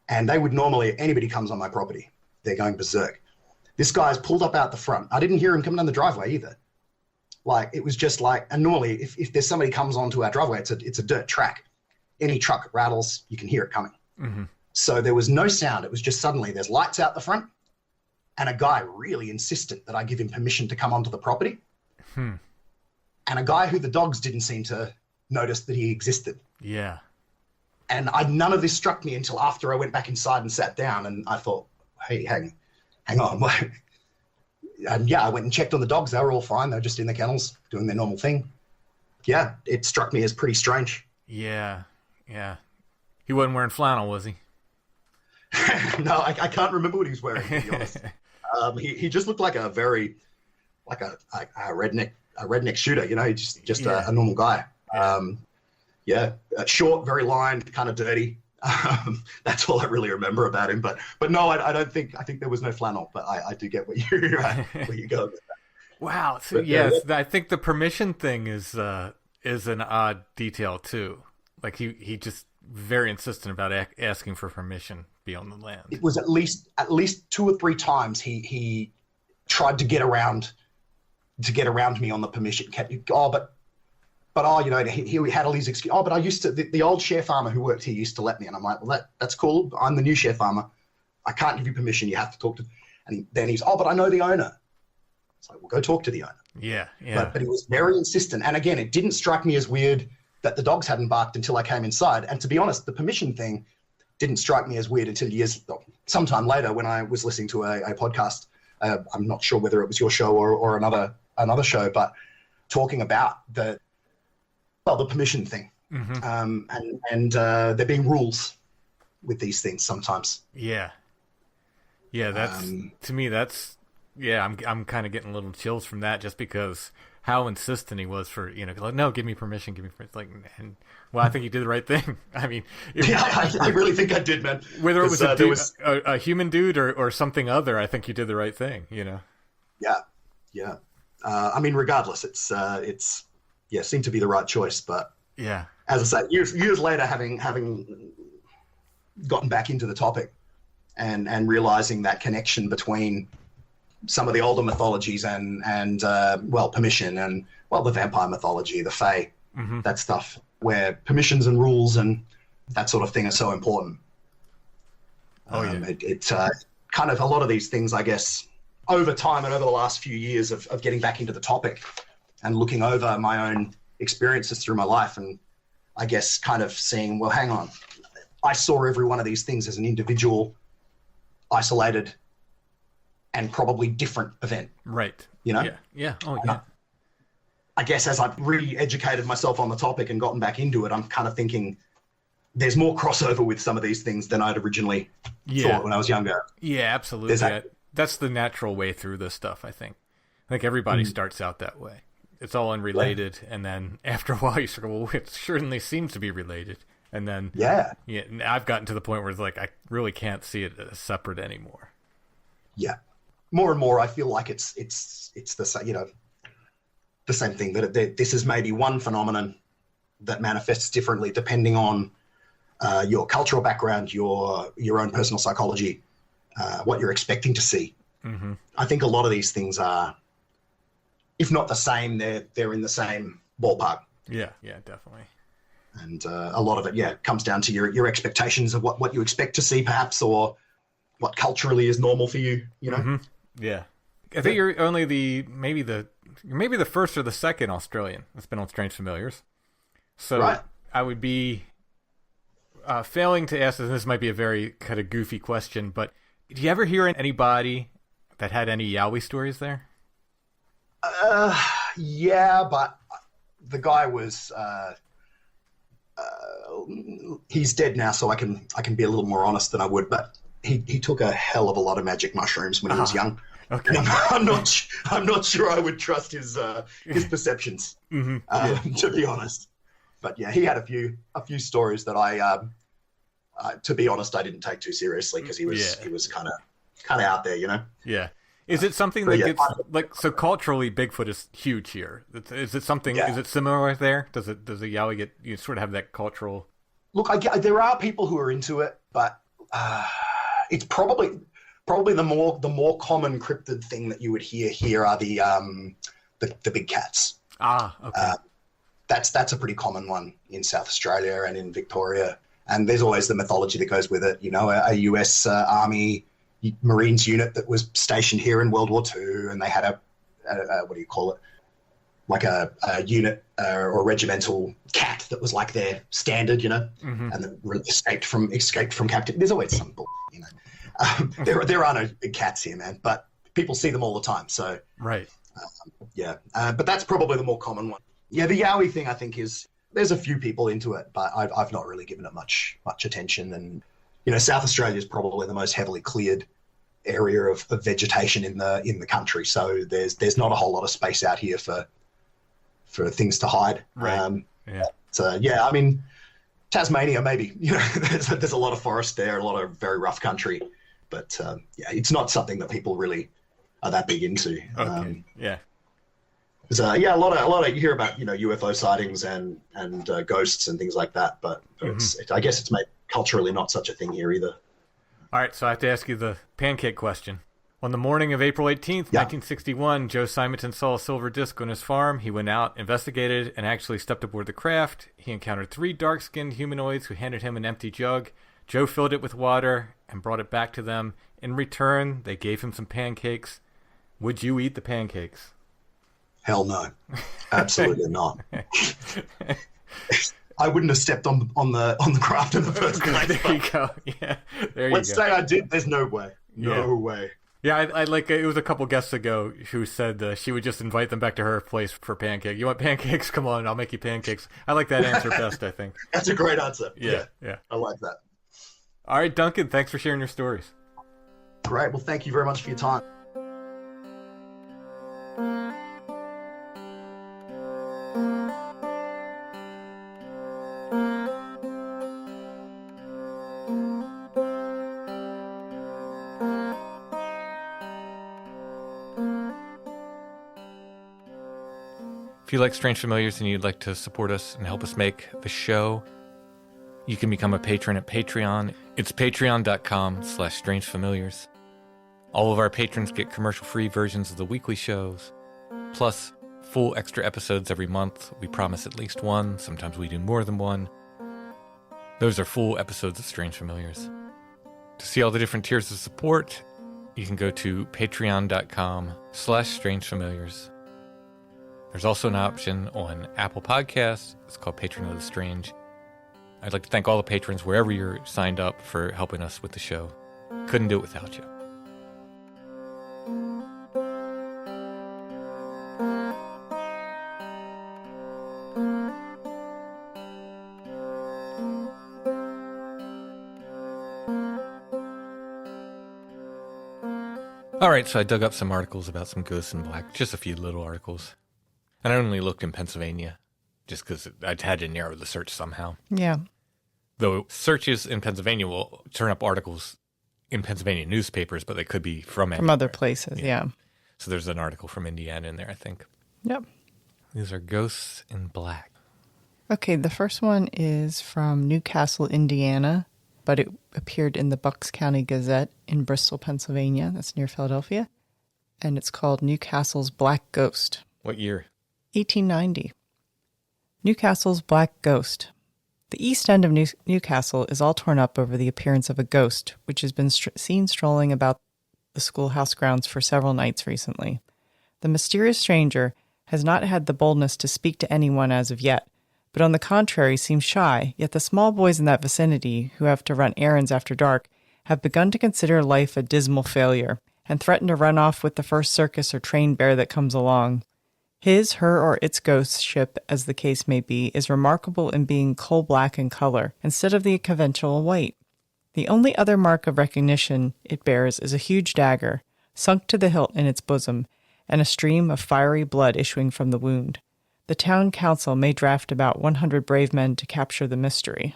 And they would normally, anybody comes on my property, they're going berserk. This guy's pulled up out the front. I didn't hear him coming down the driveway either. Like, it was just like, and normally if there's somebody comes onto our driveway, it's a dirt track. Any truck rattles, you can hear it coming. Mm-hmm. So there was no sound. It was just suddenly there's lights out the front, and a guy really insistent that I give him permission to come onto the property. And a guy who the dogs didn't seem to notice that he existed. Yeah. And none of this struck me until after I went back inside and sat down, and I thought, hey, hang on. And yeah, I went and checked on the dogs. They were all fine. They were just in the kennels doing their normal thing. Yeah, it struck me as pretty strange. Yeah. He wasn't wearing flannel, was he? No, I can't remember what he was wearing, to be honest. He just looked like a very, like a redneck shooter, you know, just yeah. a normal guy. Short, very lined, kind of dirty. That's all I really remember about him. But no, I think there was no flannel, but I do get where you go with that. Wow. So, I think the permission thing is an odd detail too. Like he just very insistent about asking for permission be on the land. It was at least 2 or 3 times he tried to get around me on the permission. You know, he had all these excuses. Oh, but I used to, the old share farmer who worked here used to let me. And I'm like, well, that's cool. I'm the new share farmer. I can't give you permission. You have to talk to, and then he's, but I know the owner. It's like, well, go talk to the owner. Yeah. But he was very insistent. And again, it didn't strike me as weird that the dogs hadn't barked until I came inside. And to be honest, the permission thing didn't strike me as weird until sometime later when I was listening to a podcast. I'm not sure whether it was your show or another show, but talking about the permission thing. Mm-hmm. And there being rules with these things sometimes. Yeah. That's to me. That's I'm kind of getting a little chills from that, just because how insistent he was for, you know, like, no, give me permission. It's like, and well, I think he did the right thing. I mean, I really think I did, man. Whether it was a human dude or something other, I think you did the right thing. You know. Yeah. I mean, regardless, it seemed to be the right choice. But yeah, as I say, years later, having gotten back into the topic and realizing that connection between some of the older mythologies and permission and the vampire mythology, the Fae, mm-hmm. that stuff, where permissions and rules and that sort of thing are so important. It's kind of a lot of these things, I guess, over time and over the last few years of getting back into the topic and looking over my own experiences through my life, and I guess kind of seeing, well, hang on, I saw every one of these things as an individual, isolated, and probably different event. Right. You know? Yeah. Oh, yeah. I guess as I've re-educated myself on the topic and gotten back into it, I'm kind of thinking there's more crossover with some of these things than I'd originally thought when I was younger. Yeah, absolutely. That's the natural way through this stuff, I think. I think everybody starts out that way. It's all unrelated, and then after a while you sort of, well, it certainly seems to be related. And then I've gotten to the point where it's like I really can't see it as separate anymore. Yeah. More and more I feel like it's the same, you know, the same thing, that this is maybe one phenomenon that manifests differently depending on your cultural background, your own personal psychology, what you're expecting to see Mm-hmm. I think a lot of these things are, if not the same, they're in the same ballpark. Yeah, definitely. And a lot of it, comes down to your expectations of what you expect to see, perhaps, or what culturally is normal for you. You know. Mm-hmm. Yeah, I think you're only maybe the first or the second Australian that's been on Strange Familiars. So right. I would be failing to ask this might be a very kind of goofy question, but did you ever hear anybody that had any Yowie stories there? Yeah, but the guy was he's dead now, so I can be a little more honest than I would. But he took a hell of a lot of magic mushrooms when he was young. Okay. I'm not sure I would trust his perceptions, to be honest. But yeah, he had a few stories that I to be honest, I didn't take too seriously because he was kind of out there, you know. Yeah. Is it something that gets so culturally Bigfoot is huge here? Is it something? Yeah. Is it similar there? Does the Yowie get you sort of have that cultural? Look, there are people who are into it, but it's probably the more common cryptid thing that you would hear here are the big cats. Okay. That's a pretty common one in South Australia and in Victoria, and there's always the mythology that goes with it. You know, a US Army Marines unit that was stationed here in World War II, and they had a what do you call it? Like a unit or regimental cat that was like their standard, you know, and that escaped from captivity. There's always some bull, you know. There are no big cats here, man, but people see them all the time. So right, but that's probably the more common one. Yeah, the Yowie thing I think there's a few people into it, but I've not really given it much attention. And you know, South Australia is probably the most heavily cleared area of vegetation in the country. So there's not a whole lot of space out here for things to hide. Right. So I mean, Tasmania maybe. You know, there's a lot of forest there, a lot of very rough country, but it's not something that people really are that big into. Okay. So a lot of you hear about, you know, UFO sightings and ghosts and things like that, but I guess it's made culturally not such a thing here either. All right, so I have to ask you the pancake question. On the morning of April 18th, 1961, Joe Simonton saw a silver disc on his farm. He went out, investigated, and actually stepped aboard the craft. He encountered 3 dark-skinned humanoids who handed him an empty jug. Joe filled it with water and brought it back to them. In return, they gave him some pancakes. Would you eat the pancakes? Hell no. Absolutely not. I wouldn't have stepped on the craft in the first place. There you go. Yeah, there you go. Let's say I did. There's no way. No way. Yeah, I like it was a couple guests ago who said she would just invite them back to her place for pancake. You want pancakes? Come on, I'll make you pancakes. I like that answer best, I think. That's a great answer. Yeah. I like that. All right, Duncan, thanks for sharing your stories. Great. Well, thank you very much for your time. If you like Strange Familiars and you'd like to support us and help us make the show, you can become a patron at Patreon. It's patreon.com/strangefamiliars. All of our patrons get commercial-free versions of the weekly shows, plus full extra episodes every month. We promise at least one. Sometimes we do more than one. Those are full episodes of Strange Familiars. To see all the different tiers of support, you can go to patreon.com/strangefamiliars. There's also an option on Apple Podcasts. It's called Patron of the Strange. I'd like to thank all the patrons wherever you're signed up for helping us with the show. Couldn't do it without you. All right, so I dug up some articles about some ghosts in black, just a few little articles. And I only looked in Pennsylvania, just because I had to narrow the search somehow. Yeah. Though searches in Pennsylvania will turn up articles in Pennsylvania newspapers, but they could be from other places, yeah. So there's an article from Indiana in there, I think. Yep. These are ghosts in black. Okay, the first one is from Newcastle, Indiana, but it appeared in the Bucks County Gazette in Bristol, Pennsylvania. That's near Philadelphia. And it's called Newcastle's Black Ghost. What year? 1890. Newcastle's Black Ghost. The east end of Newcastle is all torn up over the appearance of a ghost, which has been seen strolling about the schoolhouse grounds for several nights recently. The mysterious stranger has not had the boldness to speak to anyone as of yet, but on the contrary seems shy, yet the small boys in that vicinity, who have to run errands after dark, have begun to consider life a dismal failure, and threaten to run off with the first circus or train bear that comes along. His, her, or its ghost ship, as the case may be, is remarkable in being coal-black in color, instead of the conventional white. The only other mark of recognition it bears is a huge dagger, sunk to the hilt in its bosom, and a stream of fiery blood issuing from the wound. The town council may draft about 100 brave men to capture the mystery.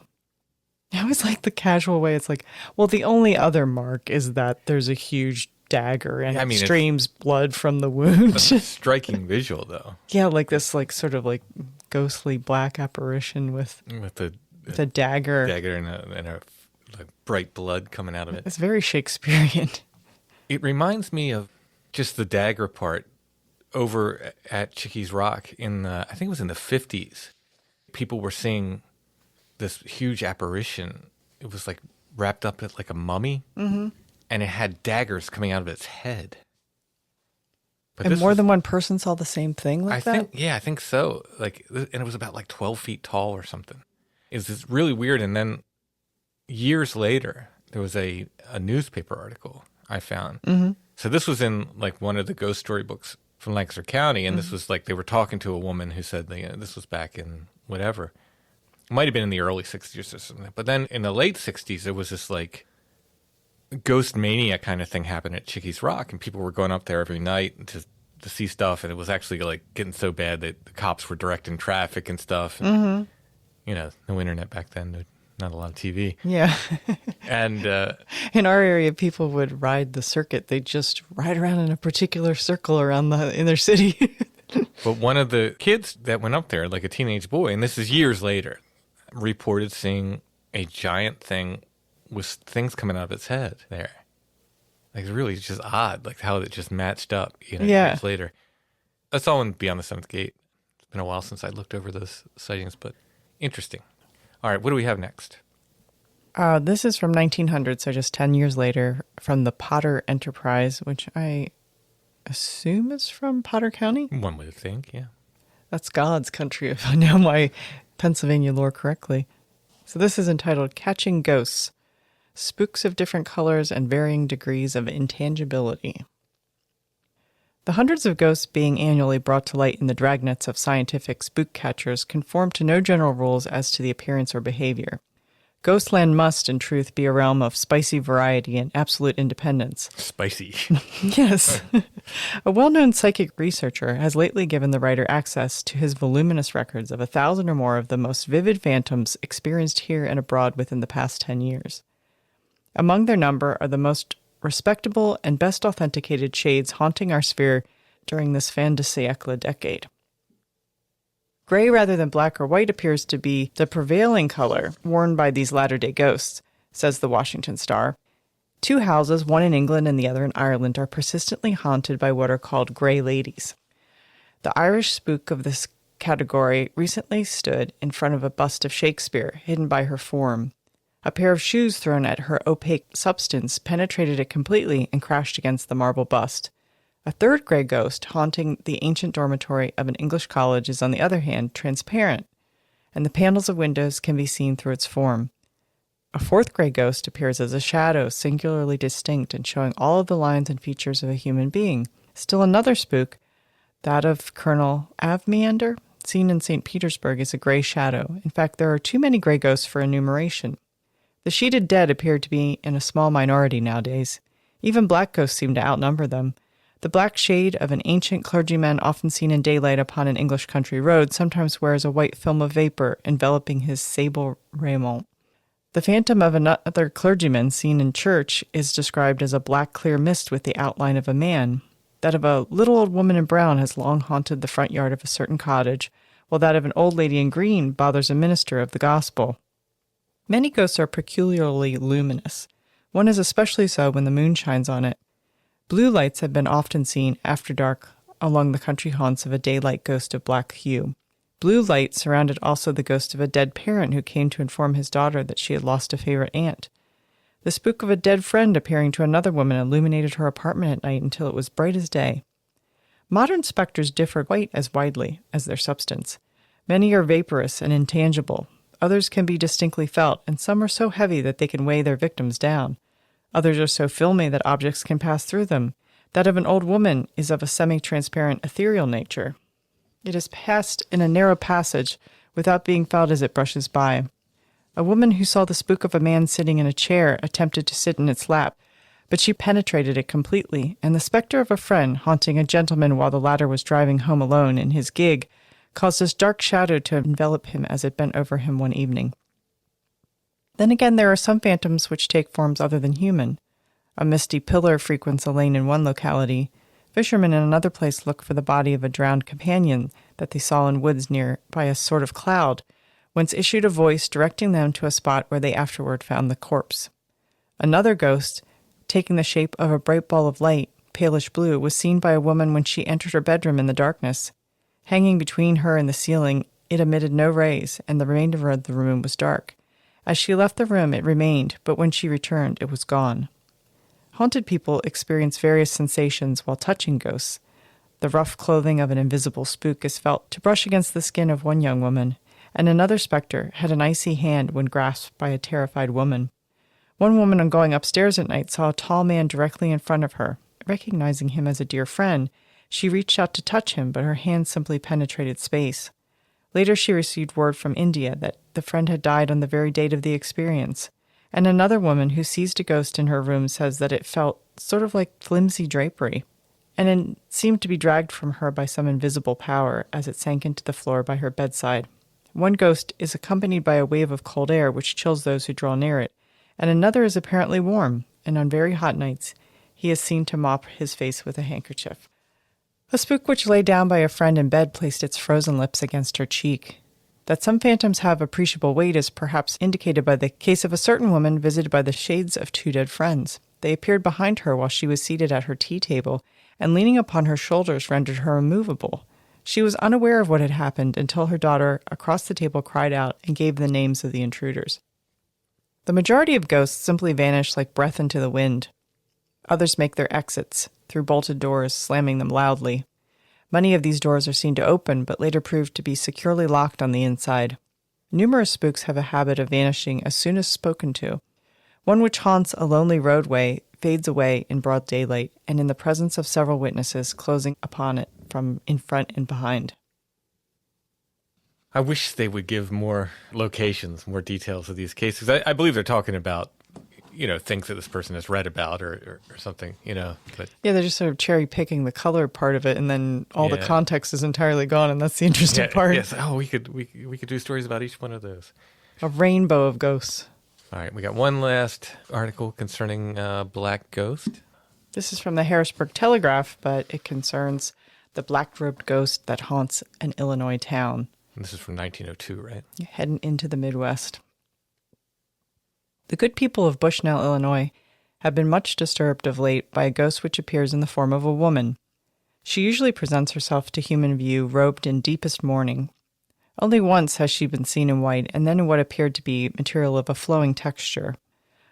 I always like the casual way. It's like, well, the only other mark is that there's a huge dagger and it streams blood from the wound. That's a striking visual, though. Yeah, like this, sort of ghostly black apparition with the dagger. Dagger and a like bright blood coming out of it. It's very Shakespearean. It reminds me of just the dagger part over at Chickies Rock I think it was in the 50s. People were seeing this huge apparition. It was like wrapped up like a mummy. Mm-hmm. And it had daggers coming out of its head. But and more than one person saw the same thing like that? I think so. And it was about 12 feet tall or something. It was really weird. And then years later, there was a newspaper article I found. Mm-hmm. So this was in one of the ghost story books from Lancaster County. And this was they were talking to a woman who said this was back in whatever. It might have been in the early 60s or something. But then in the late 60s, there was this ghost mania kind of thing happened at Chickies Rock, and people were going up there every night to see stuff, and it was actually getting so bad that the cops were directing traffic and stuff. And, no internet back then, not a lot of TV. Yeah. And in our area, people would ride the circuit. They'd just ride around in a particular circle around in their city. But one of the kids that went up there, a teenage boy, and this is years later, reported seeing a giant thing with things coming out of its head there. It's really just odd, how it just matched up, years later. That's all in Beyond the Seventh Gate. It's been a while since I looked over those sightings, but interesting. All right, what do we have next? This is from 1900, so just 10 years later, from the Potter Enterprise, which I assume is from Potter County? One would think, yeah. That's God's country, if I know my Pennsylvania lore correctly. So this is entitled Catching Ghosts. Spooks of different colors and varying degrees of intangibility. The hundreds of ghosts being annually brought to light in the dragnets of scientific spook catchers conform to no general rules as to the appearance or behavior. Ghostland must, in truth, be a realm of spicy variety and absolute independence. Spicy. Yes. A well-known psychic researcher has lately given the writer access to his voluminous records of 1,000 or more of the most vivid phantoms experienced here and abroad within the past 10 years. Among their number are the most respectable and best authenticated shades haunting our sphere during this fin de siècle decade. Gray rather than black or white appears to be the prevailing color worn by these latter-day ghosts, says the Washington Star. 2 houses, one in England and the other in Ireland, are persistently haunted by what are called gray ladies. The Irish spook of this category recently stood in front of a bust of Shakespeare, hidden by her form. A pair of shoes thrown at her opaque substance penetrated it completely and crashed against the marble bust. A third gray ghost haunting the ancient dormitory of an English college is, on the other hand, transparent, and the panels of windows can be seen through its form. A fourth gray ghost appears as a shadow, singularly distinct and showing all of the lines and features of a human being. Still another spook, that of Colonel Avmeander, seen in St. Petersburg, is a gray shadow. In fact, there are too many gray ghosts for enumeration. The sheeted dead appear to be in a small minority nowadays. Even black ghosts seem to outnumber them. The black shade of an ancient clergyman often seen in daylight upon an English country road sometimes wears a white film of vapor enveloping his sable raiment. The phantom of another clergyman seen in church is described as a black clear mist with the outline of a man. That of a little old woman in brown has long haunted the front yard of a certain cottage, while that of an old lady in green bothers a minister of the gospel. Many ghosts are peculiarly luminous. One is especially so when the moon shines on it. Blue lights have been often seen after dark along the country haunts of a daylight ghost of black hue. Blue light surrounded also the ghost of a dead parent who came to inform his daughter that she had lost a favorite aunt. The spook of a dead friend appearing to another woman illuminated her apartment at night until it was bright as day. Modern specters differ quite as widely as their substance. Many are vaporous and intangible. Others can be distinctly felt, and some are so heavy that they can weigh their victims down. Others are so filmy that objects can pass through them. That of an old woman is of a semi-transparent ethereal nature. It is passed in a narrow passage without being felt as it brushes by. A woman who saw the spook of a man sitting in a chair attempted to sit in its lap, but she penetrated it completely, and the specter of a friend haunting a gentleman while the latter was driving home alone in his gig caused this dark shadow to envelop him as it bent over him one evening. Then again, there are some phantoms which take forms other than human. A misty pillar frequents a lane in one locality. Fishermen in another place look for the body of a drowned companion that they saw in woods near by a sort of cloud, whence issued a voice directing them to a spot where they afterward found the corpse. Another ghost, taking the shape of a bright ball of light, palish blue, was seen by a woman when she entered her bedroom in the darkness. Hanging between her and the ceiling, it emitted no rays, and the remainder of the room was dark. As she left the room, it remained, but when she returned, it was gone. Haunted people experience various sensations while touching ghosts. The rough clothing of an invisible spook is felt to brush against the skin of one young woman, and another specter had an icy hand when grasped by a terrified woman. One woman, on going upstairs at night, saw a tall man directly in front of her. Recognizing him as a dear friend, she reached out to touch him, but her hand simply penetrated space. Later, she received word from India that the friend had died on the very date of the experience, and another woman who seized a ghost in her room says that it felt sort of like flimsy drapery, and it seemed to be dragged from her by some invisible power as it sank into the floor by her bedside. One ghost is accompanied by a wave of cold air which chills those who draw near it, and another is apparently warm, and on very hot nights he is seen to mop his face with a handkerchief. A spook which lay down by a friend in bed placed its frozen lips against her cheek. That some phantoms have appreciable weight is perhaps indicated by the case of a certain woman visited by the shades of two dead friends. They appeared behind her while she was seated at her tea table, and leaning upon her shoulders rendered her immovable. She was unaware of what had happened until her daughter across the table cried out and gave the names of the intruders. The majority of ghosts simply vanish like breath into the wind. Others make their exits through bolted doors, slamming them loudly. Many of these doors are seen to open, but later prove to be securely locked on the inside. Numerous spooks have a habit of vanishing as soon as spoken to. One which haunts a lonely roadway fades away in broad daylight and in the presence of several witnesses closing upon it from in front and behind. I wish they would give more locations, more details of these cases. I believe they're talking about, things that this person has read about or something, But yeah, they're just sort of cherry picking the color part of it, and then all the context is entirely gone, and that's the interesting part. Yes. Oh, we could do stories about each one of those. A rainbow of ghosts. All right, we got one last article concerning Black Ghost. This is from the Harrisburg Telegraph, but it concerns the black-robed ghost that haunts an Illinois town. And this is from 1902, right? Heading into the Midwest. The good people of Bushnell, Illinois, have been much disturbed of late by a ghost which appears in the form of a woman. She usually presents herself to human view robed in deepest mourning. Only once has she been seen in white, and then in what appeared to be material of a flowing texture.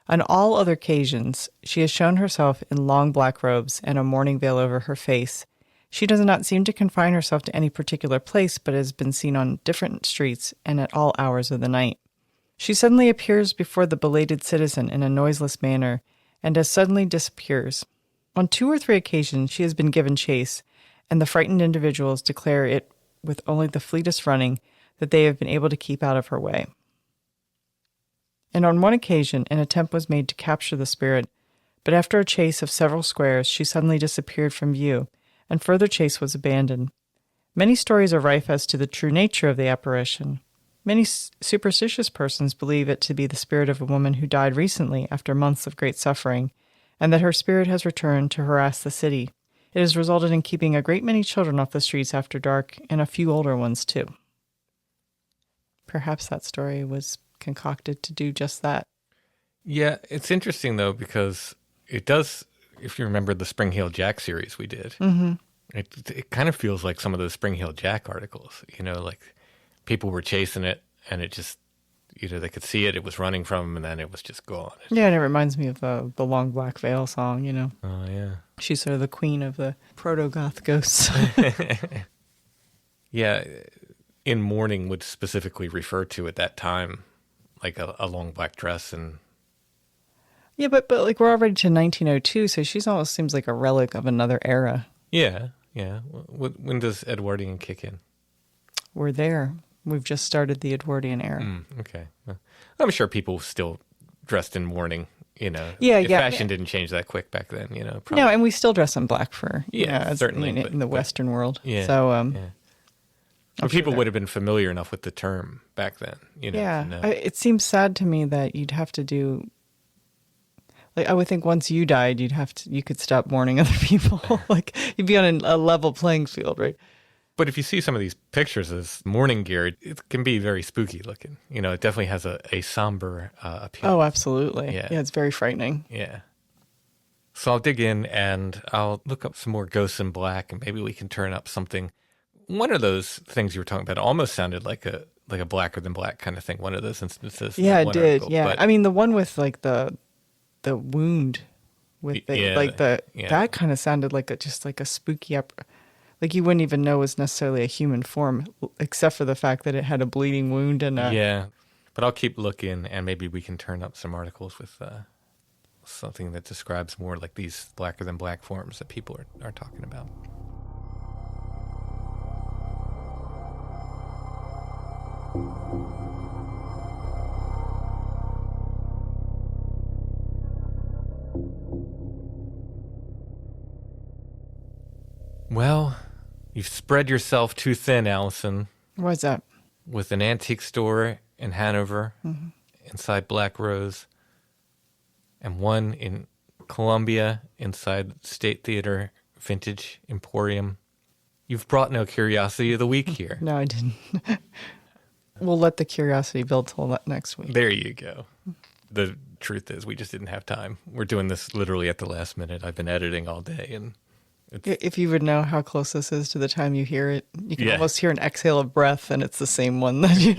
On all other occasions, she has shown herself in long black robes and a mourning veil over her face. She does not seem to confine herself to any particular place, but has been seen on different streets and at all hours of the night. She suddenly appears before the belated citizen in a noiseless manner, and as suddenly disappears. On 2 or 3 occasions she has been given chase, and the frightened individuals declare it with only the fleetest running that they have been able to keep out of her way. And on one occasion an attempt was made to capture the spirit, but after a chase of several squares she suddenly disappeared from view, and further chase was abandoned. Many stories are rife as to the true nature of the apparition. Many superstitious persons believe it to be the spirit of a woman who died recently after months of great suffering, and that her spirit has returned to harass the city. It has resulted in keeping a great many children off the streets after dark, and a few older ones too. Perhaps that story was concocted to do just that. Yeah, it's interesting, though, because it does, if you remember the Spring Heel Jack series we did, it kind of feels like some of those Spring Heel Jack articles, like people were chasing it and it just, they could see it was running from them and then it was just gone. Yeah, and it reminds me of the Long Black Veil song, Oh, yeah. She's sort of the queen of the proto-goth ghosts. Yeah, in mourning would specifically refer to at that time, like a long black dress and... Yeah, but like we're already to 1902, so she's almost seems like a relic of another era. Yeah. When does Edwardian kick in? We're there. We've just started the Edwardian era. Okay. Well, I'm sure people still dressed in mourning, Yeah. Fashion didn't change that quick back then, probably. No, and we still dress in black for, certainly. in the Western world. Yeah. So, But people would have been familiar enough with the term back then, to know. It seems sad to me that you'd have to do... Like, I would think once you died, you could stop mourning other people. Like, you'd be on a level playing field, right? But if you see some of these pictures as mourning gear, it can be very spooky looking. It definitely has a somber appeal. Oh, absolutely. Yeah, it's very frightening. Yeah. So I'll dig in and I'll look up some more ghosts in black and maybe we can turn up something. One of those things you were talking about almost sounded like a blacker than black kind of thing. One of those instances. Yeah, it did. Article, Yeah. but... I mean, the one with like the wound with that kind of sounded like just like a spooky like you wouldn't even know was necessarily a human form, except for the fact that it had a bleeding wound and yeah. But I'll keep looking, and maybe we can turn up some articles with something that describes more like these blacker than black forms that people are talking about. Well, you've spread yourself too thin, Alison. What's that? With an antique store in Hanover, inside Black Rose, and one in Columbia, inside State Theater Vintage Emporium. You've brought no curiosity of the week here. No, I didn't. We'll let the curiosity build till next week. There you go. The truth is, we just didn't have time. We're doing this literally at the last minute. I've been editing all day, and if you would know how close this is to the time you hear it, you can almost hear an exhale of breath, and it's the same one that you...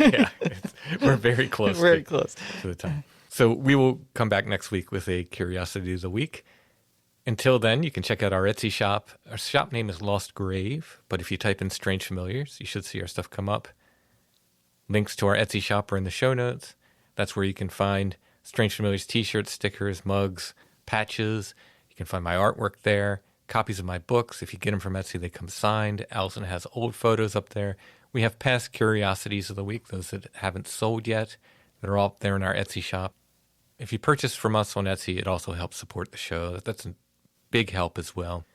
We're very close. Very close to the time. So we will come back next week with a Curiosity of the Week. Until then, you can check out our Etsy shop. Our shop name is Lost Grave, but if you type in Strange Familiars, you should see our stuff come up. Links to our Etsy shop are in the show notes. That's where you can find Strange Familiars t-shirts, stickers, mugs, patches. You can find my artwork there. Copies of my books. If you get them from Etsy, they come signed. Alison has old photos up there. We have past Curiosities of the Week, those that haven't sold yet, that are all up there in our Etsy shop. If you purchase from us on Etsy, it also helps support the show. That's a big help as well.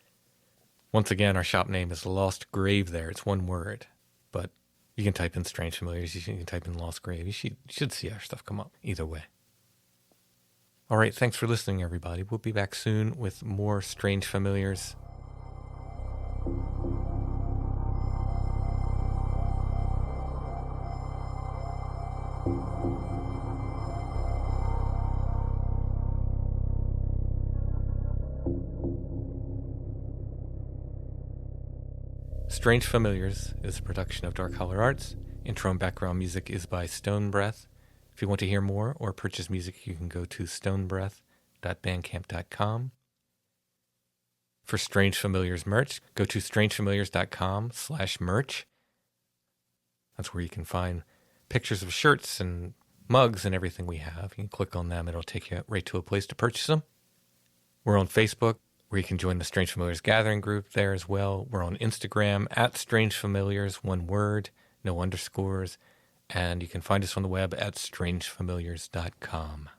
Once again, our shop name is Lost Grave there. It's one word. But you can type in Strange Familiars. You can type in Lost Grave. You should see our stuff come up either way. All right, thanks for listening, everybody. We'll be back soon with more Strange Familiars. Strange Familiars is a production of Dark Holler Arts. Intro and background music is by Stone Breath. If you want to hear more or purchase music, you can go to stonebreath.bandcamp.com. For Strange Familiars merch, go to strangefamiliars.com/merch. That's where you can find pictures of shirts and mugs and everything we have. You can click on them. It'll take you right to a place to purchase them. We're on Facebook, where you can join the Strange Familiars Gathering group there as well. We're on Instagram, @StrangeFamiliars, one word, no underscores. And you can find us on the web at strangefamiliars.com.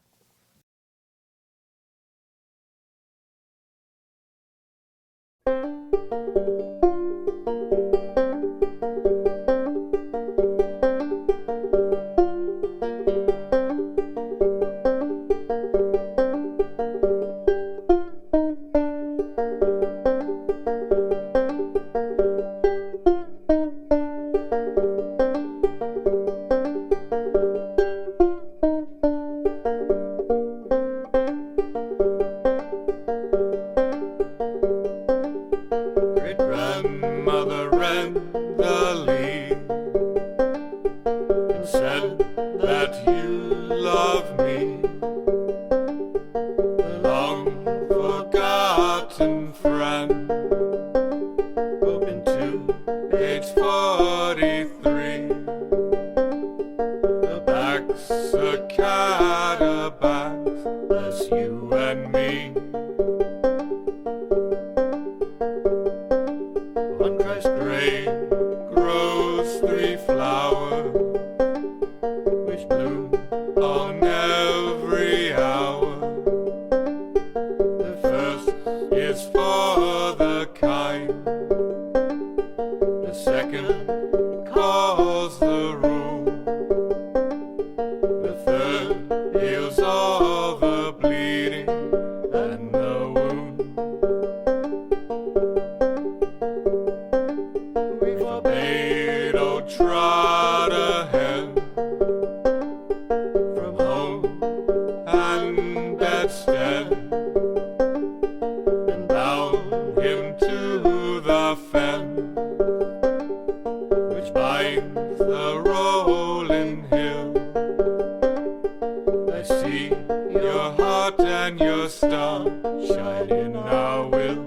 On Christ's grave grows 3 flowers, which bloom on every hour. The first is for the kind, the second calls the rule, the third heals all the bleeding and the wound. We forbade old trot ahead from home and bedstead, and bound him to the fence which binds the rolling hill. I see your heart and your star shine in our will.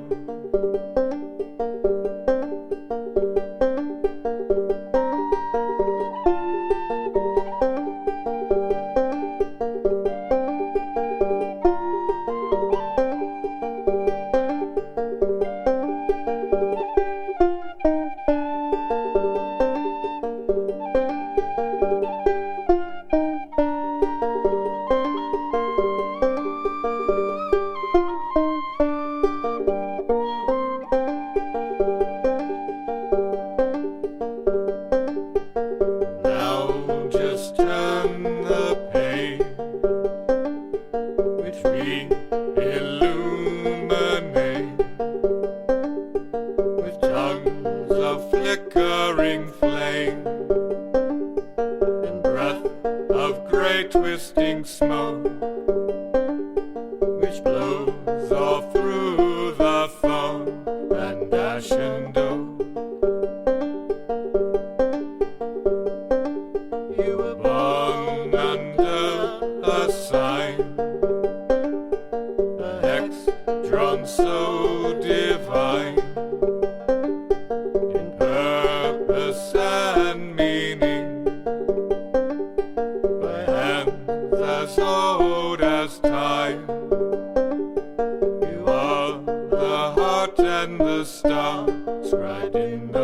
Now just turn the page, which we illuminate with tongues of flickering flame and breath of grey twisting smoke, which blows all through the foam and ashen dough. You were born under a sign, a hex drawn so divine, in purpose and meaning, by hands as old as time. You are the heart and the star, scribed in the